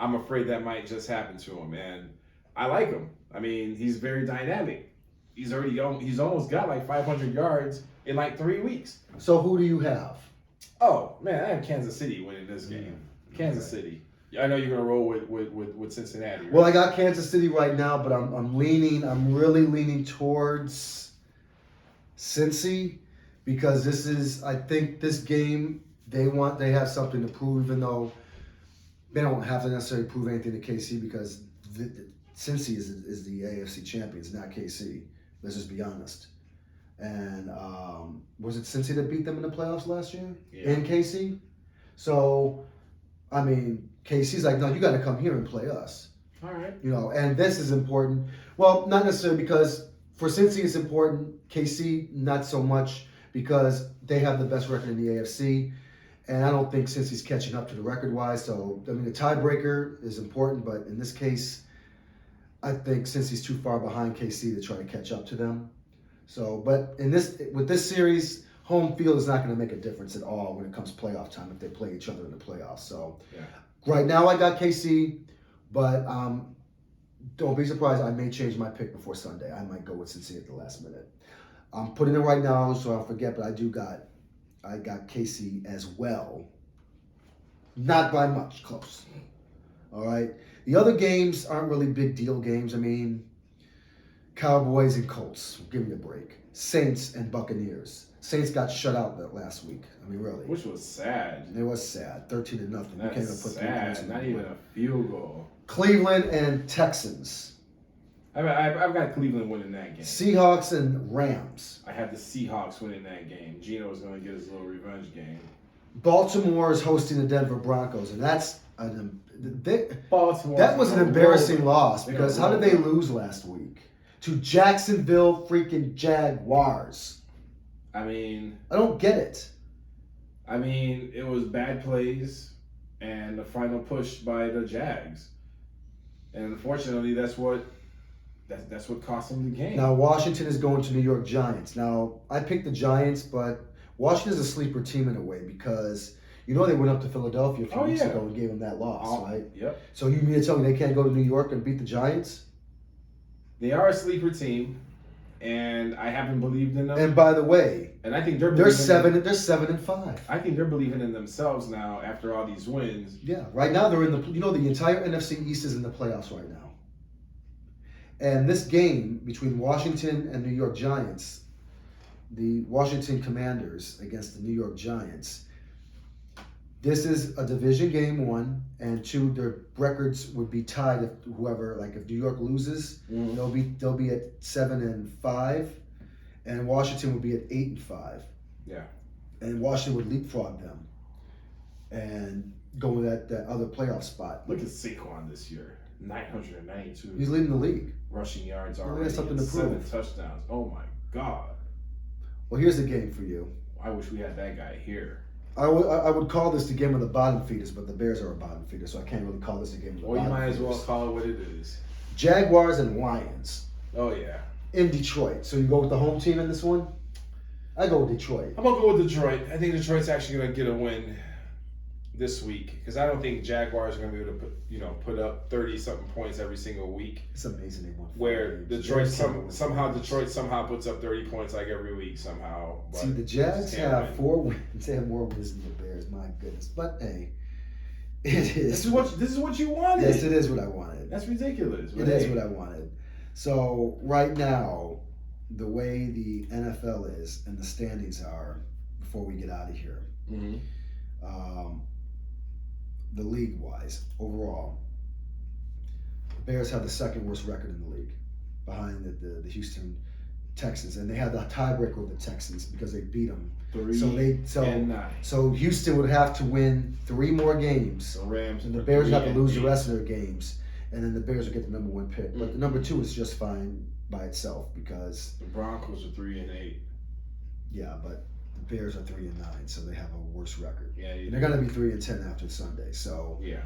I'm afraid that might just happen to him. And I like him. I mean, he's very dynamic. He's almost got like 500 yards in like 3 weeks. So who do you have? Oh man, I have Kansas City winning this game. Kansas City. I know you're gonna roll with Cincinnati. Right? Well, I got Kansas City right now, but I'm really leaning towards Cincy, because I think this game they have something to prove, even though they don't have to necessarily prove anything to KC, because Cincy is the AFC champions, not KC. Let's just be honest. And was it Cincy that beat them in the playoffs last year? Yeah. In KC? So, I mean, KC's like, no, you got to come here and play us. All right. You know, and this is important. Well, not necessarily, because for Cincy it's important. KC, not so much, because they have the best record in the AFC. And I don't think Cincy's catching up to the record-wise. So, I mean, the tiebreaker is important, but in this case, I think Cincy's too far behind KC to try to catch up to them. So, but with this series, home field is not going to make a difference at all when it comes playoff time if they play each other in the playoffs. So Yeah. right now I got KC, but don't be surprised. I may change my pick before Sunday. I might go with Cincinnati at the last minute. I'm putting it right now so I don't forget, but I got KC as well. Not by much, close. All right. The other games aren't really big deal games. I mean, Cowboys and Colts. Give me a break. Saints and Buccaneers. Saints got shut out that last week. I mean, really. Which was sad. It was sad. 13-0. You can't even That's put 3 sad. points in Not the even board. a field goal. Cleveland and Texans. I've got Cleveland winning that game. Seahawks and Rams. I have the Seahawks winning that game. Gino's going to get his little revenge game. Baltimore is hosting the Denver Broncos, and that's Baltimore. that was an embarrassing loss They're because gonna how did roll. they lose last week? To Jacksonville freaking Jaguars. I mean, I don't get it. it was bad plays and the final push by the Jags. And unfortunately, that's what cost them the game. Now Washington is going to New York Giants. Now I picked the Giants, but Washington's a sleeper team in a way because they went up to Philadelphia a few weeks ago and gave them that loss, right? Yep. So you mean to tell me they can't go to New York and beat the Giants? They are a sleeper team, and I haven't believed in them. And by the way, And I think they're they're believing 7-5. I think they're believing in themselves now after all these wins. Yeah, right now they're in the the entire NFC East is in the playoffs right now. And this game between Washington and New York Giants, the Washington Commanders against the New York Giants, this is a division game, 1, and 2, their records would be tied if if New York loses, they'll be at 7-5, and Washington would be at 8-5. Yeah. And Washington would leapfrog them and go with that other playoff spot. Look at Saquon this year. 992 He's leading the league. rushing yards Well, already. that's something to and 7 prove. touchdowns. Oh my God. Well, here's the game for you. I wish we had that guy here. I would call this the game of the bottom feeders, but the Bears are a bottom feeder, so I can't really call this the game of the Or you bottom might as feeders. well call it what it is. Jaguars and Lions Oh yeah. in Detroit. So you go with the home team in this one? I go with Detroit. I'm gonna go with Detroit. I think Detroit's actually gonna get a win this week because I don't think Jaguars are gonna be able to put up 30-something points every single week. It's amazing they won 4 Where games. Detroit Detroit somehow puts up 30 points like every week somehow. But See, the just Jags can't have win. 4 wins. They have more wins than the Bears. My goodness. But hey, it is. This is what you wanted. Yes, it is what I wanted. That's ridiculous. It is what I wanted. So right now, the way the NFL is and the standings are, before we get out of here, Mm-hmm. the league-wise, overall, the Bears have the second worst record in the league, behind the Houston Texans, and they had the tiebreaker with the Texans because they beat them. 3 and 9. So Houston would have to win 3 more games, The Rams and the Bears would have to lose the 8. rest of their games, and then the Bears would get the number 1 pick. But the number 2 is just fine by itself because The Broncos are 3 and 8. yeah, but the Bears are 3-9, so they have a worse record. Yeah, And they're going to be 3-10 after Sunday. So yeah.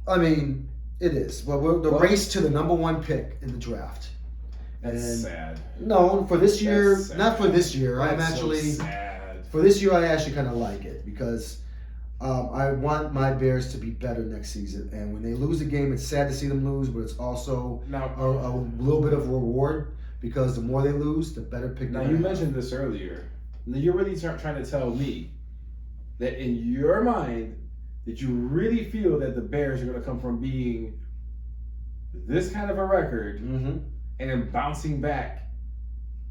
I mean, it is. Well, the race to the number 1 pick in the draft. That's And sad. no, for this year, That's sad. not for this year. I'm That's actually so sad. for this year. I actually kind of like it because I want my Bears to be better next season. And when they lose a game, it's sad to see them lose, but it's also Now, a little bit of a reward because the more they lose, the better pick. now they're you gonna mentioned this earlier. Now you're really trying to tell me that in your mind that you really feel that the Bears are going to come from being this kind of a record Mm-hmm. and then bouncing back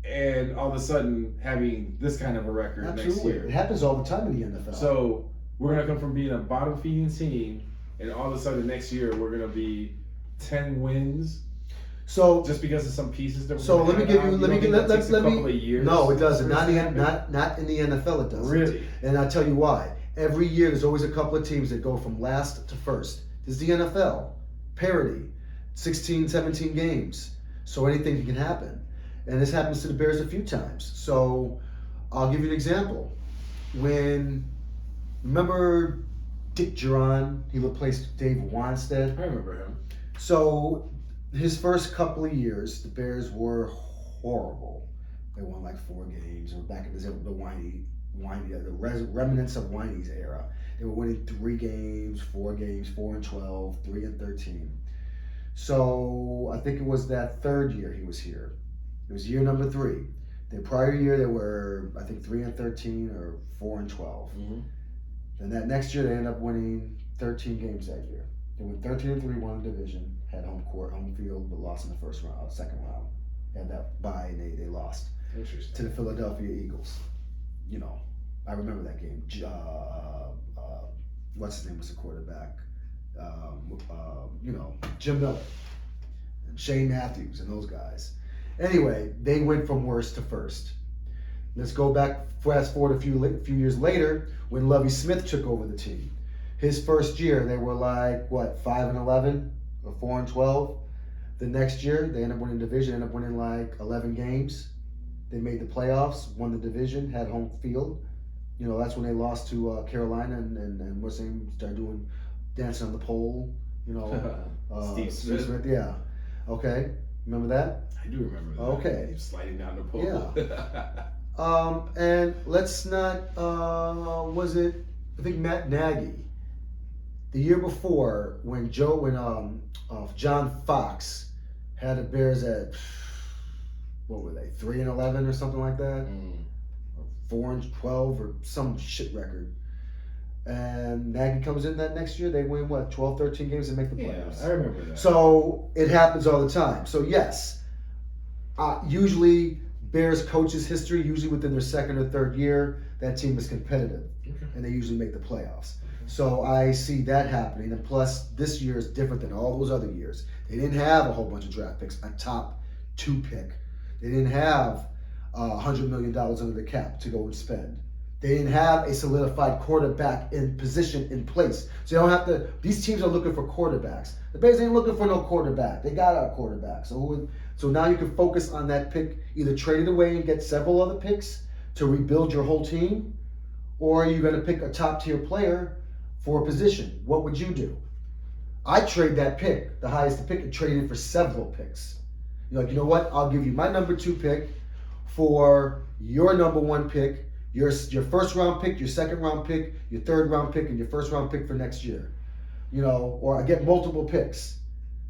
and all of a sudden having this kind of a record next Absolutely, year. it happens all the time in the NFL. So we're going to come from being a bottom feeding team and all of a sudden next year we're going to be 10 wins So just because of some pieces that we're So gonna let me add give on? you. You Let me don't get. think that takes Let a couple of me. years No, it doesn't. for Not this in to happen? not in the NFL. It doesn't. Really? And I'll tell you why. Every year, there's always a couple of teams that go from last to first. This is the NFL. Parity. 16, 17 games. So anything can happen. And this happens to the Bears a few times. So I'll give you an example. Remember Dick Duran? He replaced Dave Wanstead. I remember him. So his first couple of years, the Bears were horrible. They won like 4 games. Or back in the whiny remnants of Winey's era. They were winning 3 games, 4 games, 4-12, 3-13. So I think it was that third year he was here. It was year number 3. The prior year they were, I think, 3-13 or 4-12. Mm-hmm. Then that next year they ended up winning 13 games that year. They went 13-3, won the division, had home field, but lost in the second round. Had that bye and they lost to the Philadelphia Eagles. You know, I remember that game. What's his name was the quarterback? You know, Jim Miller and Shane Matthews and those guys. Anyway, they went from worst to first. Let's go back, fast forward a few years later when Lovie Smith took over the team. His first year, they were like, 5-11 or 4-12. The next year, they ended up winning the division, ended up winning like 11 games. They made the playoffs, won the division, had home field. You know, that's when they lost to Carolina and what's his name started doing dancing on the pole. You know, Steve Smith. Yeah. Okay. Remember that? I do remember that. Okay. He was sliding down the pole. Yeah. And let's not. Was it? I think Matt Nagy. The year before, when John Fox had the Bears at, what were they, 3-11 or something like that, or 4-12 or some shit record. And Nagy comes in that next year, they win 12, 13 games and make the playoffs. Yeah, I remember that. So it happens all the time. So yes, usually Bears coaches history, usually within their second or third year, that team is competitive, and they usually make the playoffs. So I see that happening, and plus this year is different than all those other years. They didn't have a whole bunch of draft picks, a top 2 pick. They didn't have $100 million under the cap to go and spend. They didn't have a solidified quarterback in position in place. So you don't have to. These teams are looking for quarterbacks. The Bears ain't looking for no quarterback. They got a quarterback. So now you can focus on that pick. Either trade it away and get several other picks to rebuild your whole team, or are you going to pick a top tier player for a position? What would you do? I trade that pick, the highest pick, and trade it for several picks. You're like, you know what? I'll give you my number 2 pick for your number 1 pick, your first round pick, your second round pick, your third round pick, and your first round pick for next year. You know, or I get multiple picks,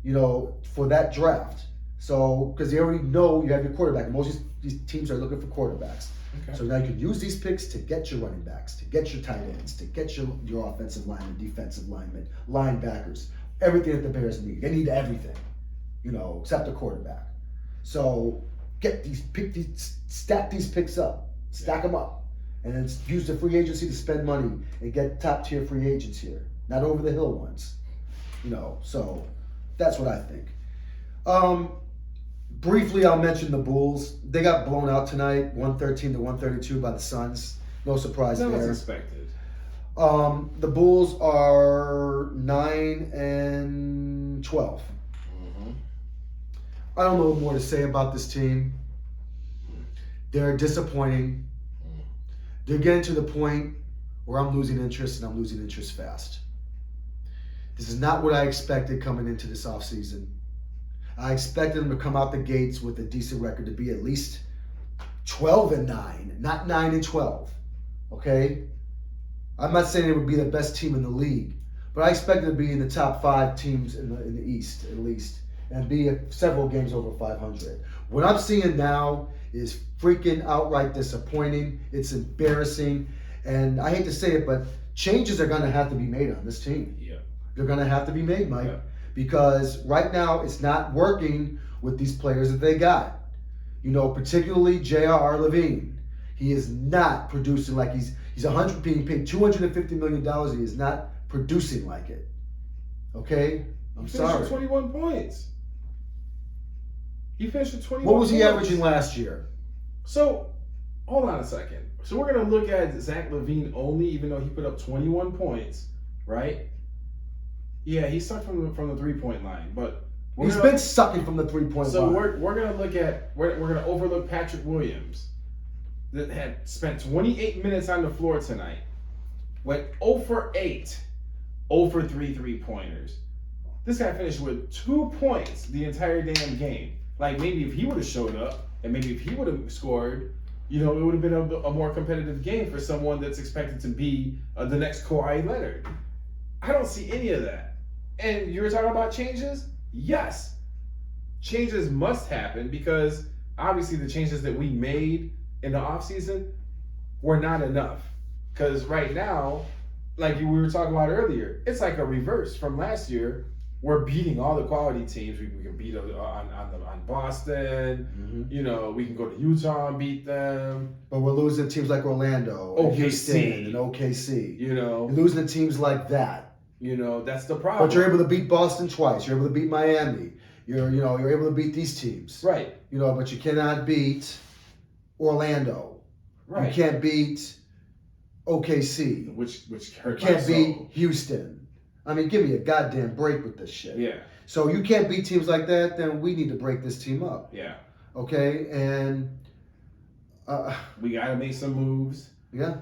you know, for that draft. So, because they already know you have your quarterback. Most of these teams are looking for quarterbacks. Okay. So now you can use these picks to get your running backs, to get your tight ends, to get your offensive linemen, defensive linemen, linebackers, everything that the Bears need. They need everything, you know, except a quarterback. So stack these picks up, stack them up, and then use the free agency to spend money and get top tier free agents here, not over the hill ones, you know. So that's what I think. Briefly, I'll mention the Bulls. They got blown out tonight, 113-132 by the Suns. No surprise there. That was expected. The Bulls are 9-12. Mm-hmm. I don't know what more to say about this team. They're disappointing. They're getting to the point where I'm losing interest, and I'm losing interest fast. This is not what I expected coming into this offseason. I expected them to come out the gates with a decent record, to be at least 12-9, not 9-12. Okay? I'm not saying it would be the best team in the league, but I expected to be in the top 5 teams in the East, at least, and be several games over 500. What I'm seeing now is freaking outright disappointing. It's embarrassing, and I hate to say it, but changes are going to have to be made on this team. Yeah. They're going to have to be made, Mike. Yeah. Because right now it's not working with these players that they got. You know, particularly J.R.R. Levine. He is not producing like he's being paid $250 million. He is not producing like it. Okay? I'm sorry. With 21 points. He finished with 21 What was he points. averaging last year? So, hold on a second. So we're going to look at Zach LaVine only, even though he put up 21 points, right? Yeah, he sucked from the 3-point line, but he's been sucking from the 3-point line. So we're gonna look at we're gonna overlook Patrick Williams, that had spent 28 minutes on the floor tonight, went 0 for 8, 0 for 3 3-pointers. This guy finished with 2 points the entire damn game. Like maybe if he would have showed up and maybe if he would have scored, You know, it would have been a more competitive game for someone that's expected to be the next Kawhi Leonard. I don't see any of that. And you were talking about changes? Yes. Changes must happen because obviously the changes that we made in the offseason were not enough. Because right now, like we were talking about earlier, it's like a reverse from last year. We're beating all the quality teams. We can beat on Boston. Mm-hmm. You know, we can go to Utah and beat them. But we're losing to teams like Orlando, and Houston, and OKC. You know, you're losing to teams like that. You know, that's the problem. But you're able to beat Boston twice. You're able to beat Miami. You're able to beat these teams. Right. You know, but you cannot beat Orlando. Right. You can't beat OKC. Which hurt. You can't beat Houston. I mean, give me a goddamn break with this shit. Yeah. So you can't beat teams like that, then we need to break this team up. Yeah. Okay? And we got to make some moves. Yeah.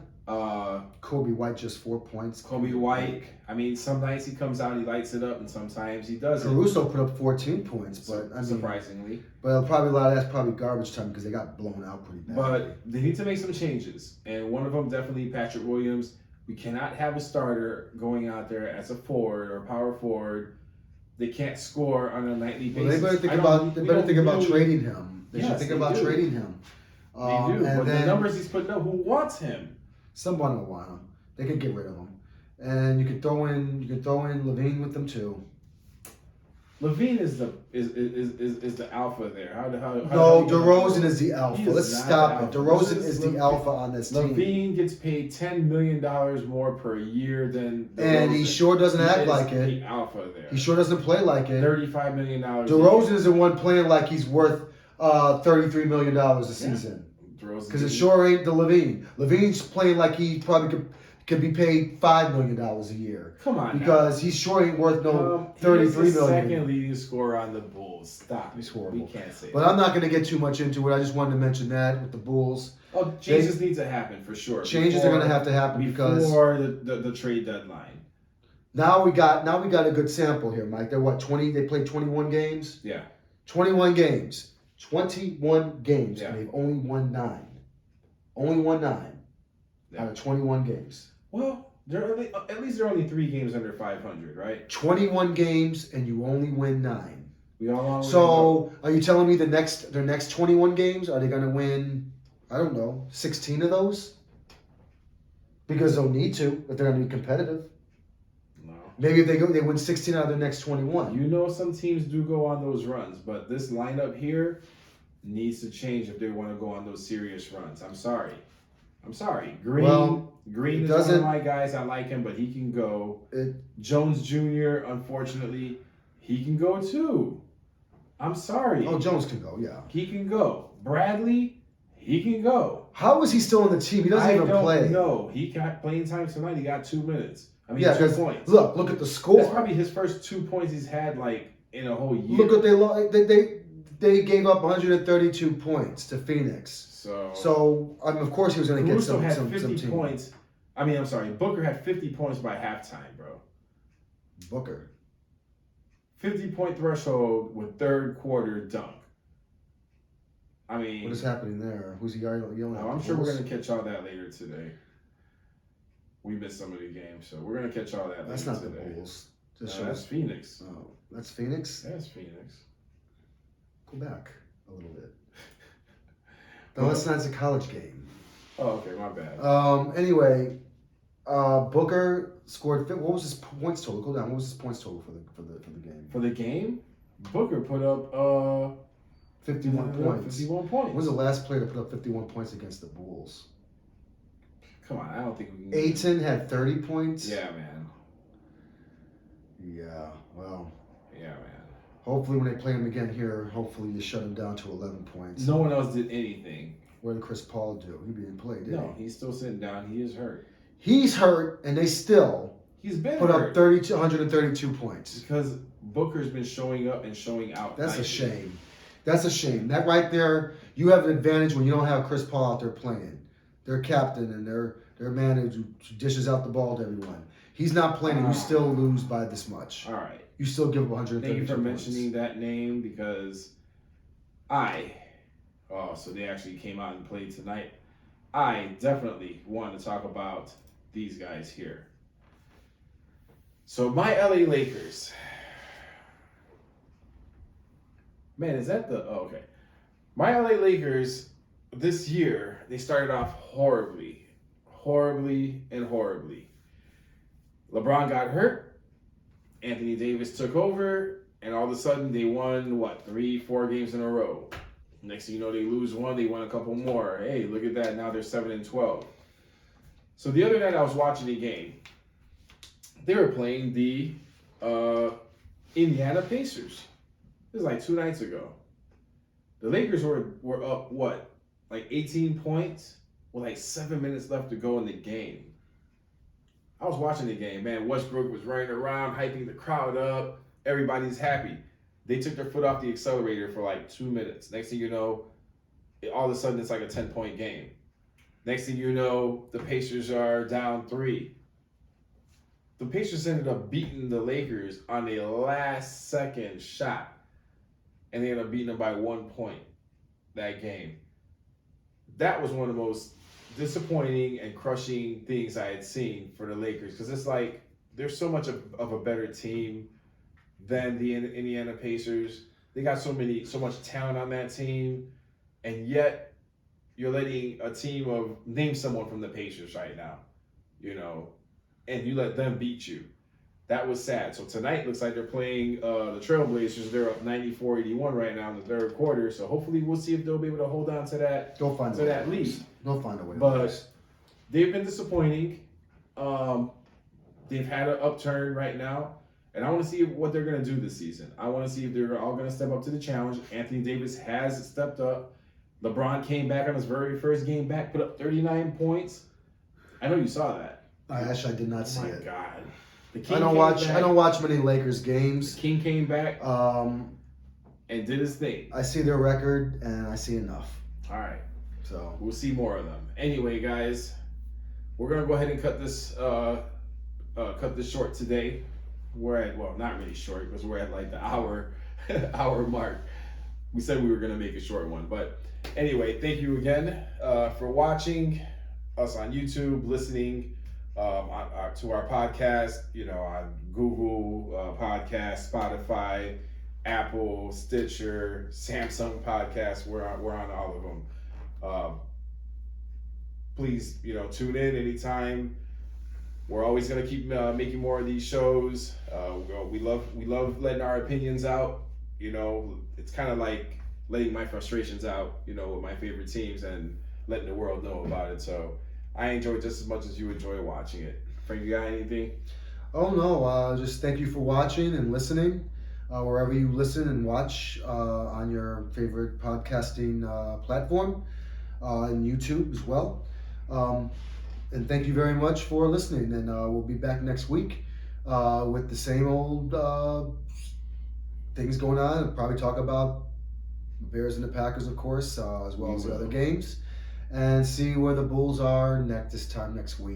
Kobe White just 4 points. Kobe White. I mean, some nights he comes out, he lights it up, and sometimes he doesn't. Caruso put up 14 points, but I mean, surprisingly. But probably a lot of that's probably garbage time because they got blown out pretty bad. But they need to make some changes, and one of them definitely Patrick Williams. We cannot have a starter going out there as a forward or power forward. They can't score on a nightly basis. Well, they better think about trading him. They should think about trading him. They do, but the numbers he's putting up, who wants him? Someone will want him. They can get rid of him, and you could throw in Levine with them too. Levine is the alpha there. No, DeRozan is the alpha. Let's stop it. DeRozan is the alpha on this team. Levine gets paid $10 million more per year than DeRozan. And he sure doesn't act like it. The alpha there. He sure doesn't play like it. $35 million. DeRozan is the one playing like he's worth $33 million a season. Because it sure ain't the Levine. Levine's playing like he probably could be paid $5 million a year. Come on, because he sure ain't worth no $33 million. Second leading scorer on the Bulls. Stop. He's horrible. We can't say. But that. I'm not going to get too much into it. I just wanted to mention that with the Bulls. Oh, changes need to happen for sure. Changes are going to have to happen before the trade deadline. Now we got a good sample here, Mike. They're what 20? They played 21 games. Yeah. 21 games. 21 games, yeah. And they've only won 9. Only won 9 out of 21 games. Well, at least they're only 3 games under 500, right? 21 games and you only win 9. So are you telling me their next 21 games are they going to win? I don't know, 16 of those? Because they'll need to if they're going to be competitive. No. Maybe if they win 16 out of their next 21. You know, some teams do go on those runs, but this lineup here needs to change if they want to go on those serious runs. I'm sorry. Green is one of my guys. I like him, but he can go. Jones Jr., unfortunately, he can go too. I'm sorry. Oh, Jones can go, yeah. He can go. Bradley, he can go. How is he still on the team? He doesn't even play. No, he got playing time tonight. He got 2 minutes. I mean, yeah, 2 points. Look at the score. That's probably his first 2 points he's had like in a whole year. Look what they gave up 132 points to Phoenix. So of course he was going to get some. Caruso had 50 points. Booker had 50 points by halftime, bro. Booker. 50-point threshold with third quarter dunk. I mean, what is happening there? Who's he yelling? I'm sure we're going to catch all that later today. We missed some of the games, so we're going to catch all that later today. That's not the Bulls. That's Phoenix. Oh, that's Phoenix? That's Phoenix. Go back a little bit. No, that's not a college game. Oh, okay, my bad. Anyway, Booker scored. What was his points total? Go down. What was his points total for the game? For the game, Booker put up 51 points. 51 points. When was the last player to put up 51 points against the Bulls? Come on, I don't think we can. Ayton had 30 points. Yeah, man. Yeah, well. Yeah, man. Hopefully, when they play him again here, hopefully you shut him down to 11 points. No one else did anything. What did Chris Paul do? He didn't play, did he? No, he's still sitting down. He is hurt. He's hurt, and they still put up 132 points. Because Booker's been showing up and showing out. That's a shame. That's a shame. That right there, you have an advantage when you don't have Chris Paul out there playing. Their captain and their man who dishes out the ball to everyone. He's not playing, and you still lose by this much. All right. You still give up 132 Thank you for points. mentioning that name because I Oh, so they actually came out and played tonight. I definitely want to talk about these guys here. So my LA Lakers. Man, is that the okay. My LA Lakers this year, they started off horribly. Horribly and horribly. LeBron got hurt. Anthony Davis took over, and all of a sudden they won, 3-4 games in a row. Next thing you know, they lose one, they won a couple more. Hey, look at that. Now they're 7-12. So the other night I was watching a game. They were playing the Indiana Pacers. This was like 2 nights ago. The Lakers were up, 18 points with 7 minutes left to go in the game. I was watching the game, man. Westbrook was running around, hyping the crowd up. Everybody's happy. They took their foot off the accelerator for 2 minutes. Next thing you know, all of a sudden it's like a 10-point game. Next thing you know, the Pacers are down 3. The Pacers ended up beating the Lakers on a last-second shot. And they ended up beating them by 1 point that game. That was one of the most disappointing and crushing things I had seen for the Lakers, because it's like they're so much of a better team than the Indiana Pacers. They got so much talent on that team, and yet you're letting a team of name someone from the Pacers right now, and you let them beat you. That was sad. So tonight looks like they're playing the Trailblazers. They're up 94-81 right now in the third quarter. So hopefully we'll see if they'll be able to hold on to that lead. They'll find a way. But they've been disappointing. They've had an upturn right now. And I want to see what they're going to do this season. I want to see if they're all going to step up to the challenge. Anthony Davis has stepped up. LeBron came back on his very first game back, put up 39 points. I know you saw that. I did not see it. Oh my God. I don't watch many Lakers games. The King came back and did his thing. I see their record and I see enough. All right. So we'll see more of them. Anyway, guys, we're gonna go ahead and cut this short today. We're at, not really short, because we're at the hour mark. We said we were gonna make a short one, but anyway, thank you again for watching us on YouTube, listening to our podcast, on Google Podcast, Spotify, Apple, Stitcher, Samsung Podcast. We're on all of them. Please, tune in anytime. We're always gonna keep making more of these shows. We love letting our opinions out. It's kind of like letting my frustrations out, with my favorite teams and letting the world know about it. So I enjoy it just as much as you enjoy watching it. Frank, you got anything? Oh no, just thank you for watching and listening, wherever you listen and watch on your favorite podcasting platform, and YouTube as well. And thank you very much for listening. And we'll be back next week with the same old things going on. We'll probably talk about the Bears and the Packers, of course, as well as the other games, and see where the Bulls are next week.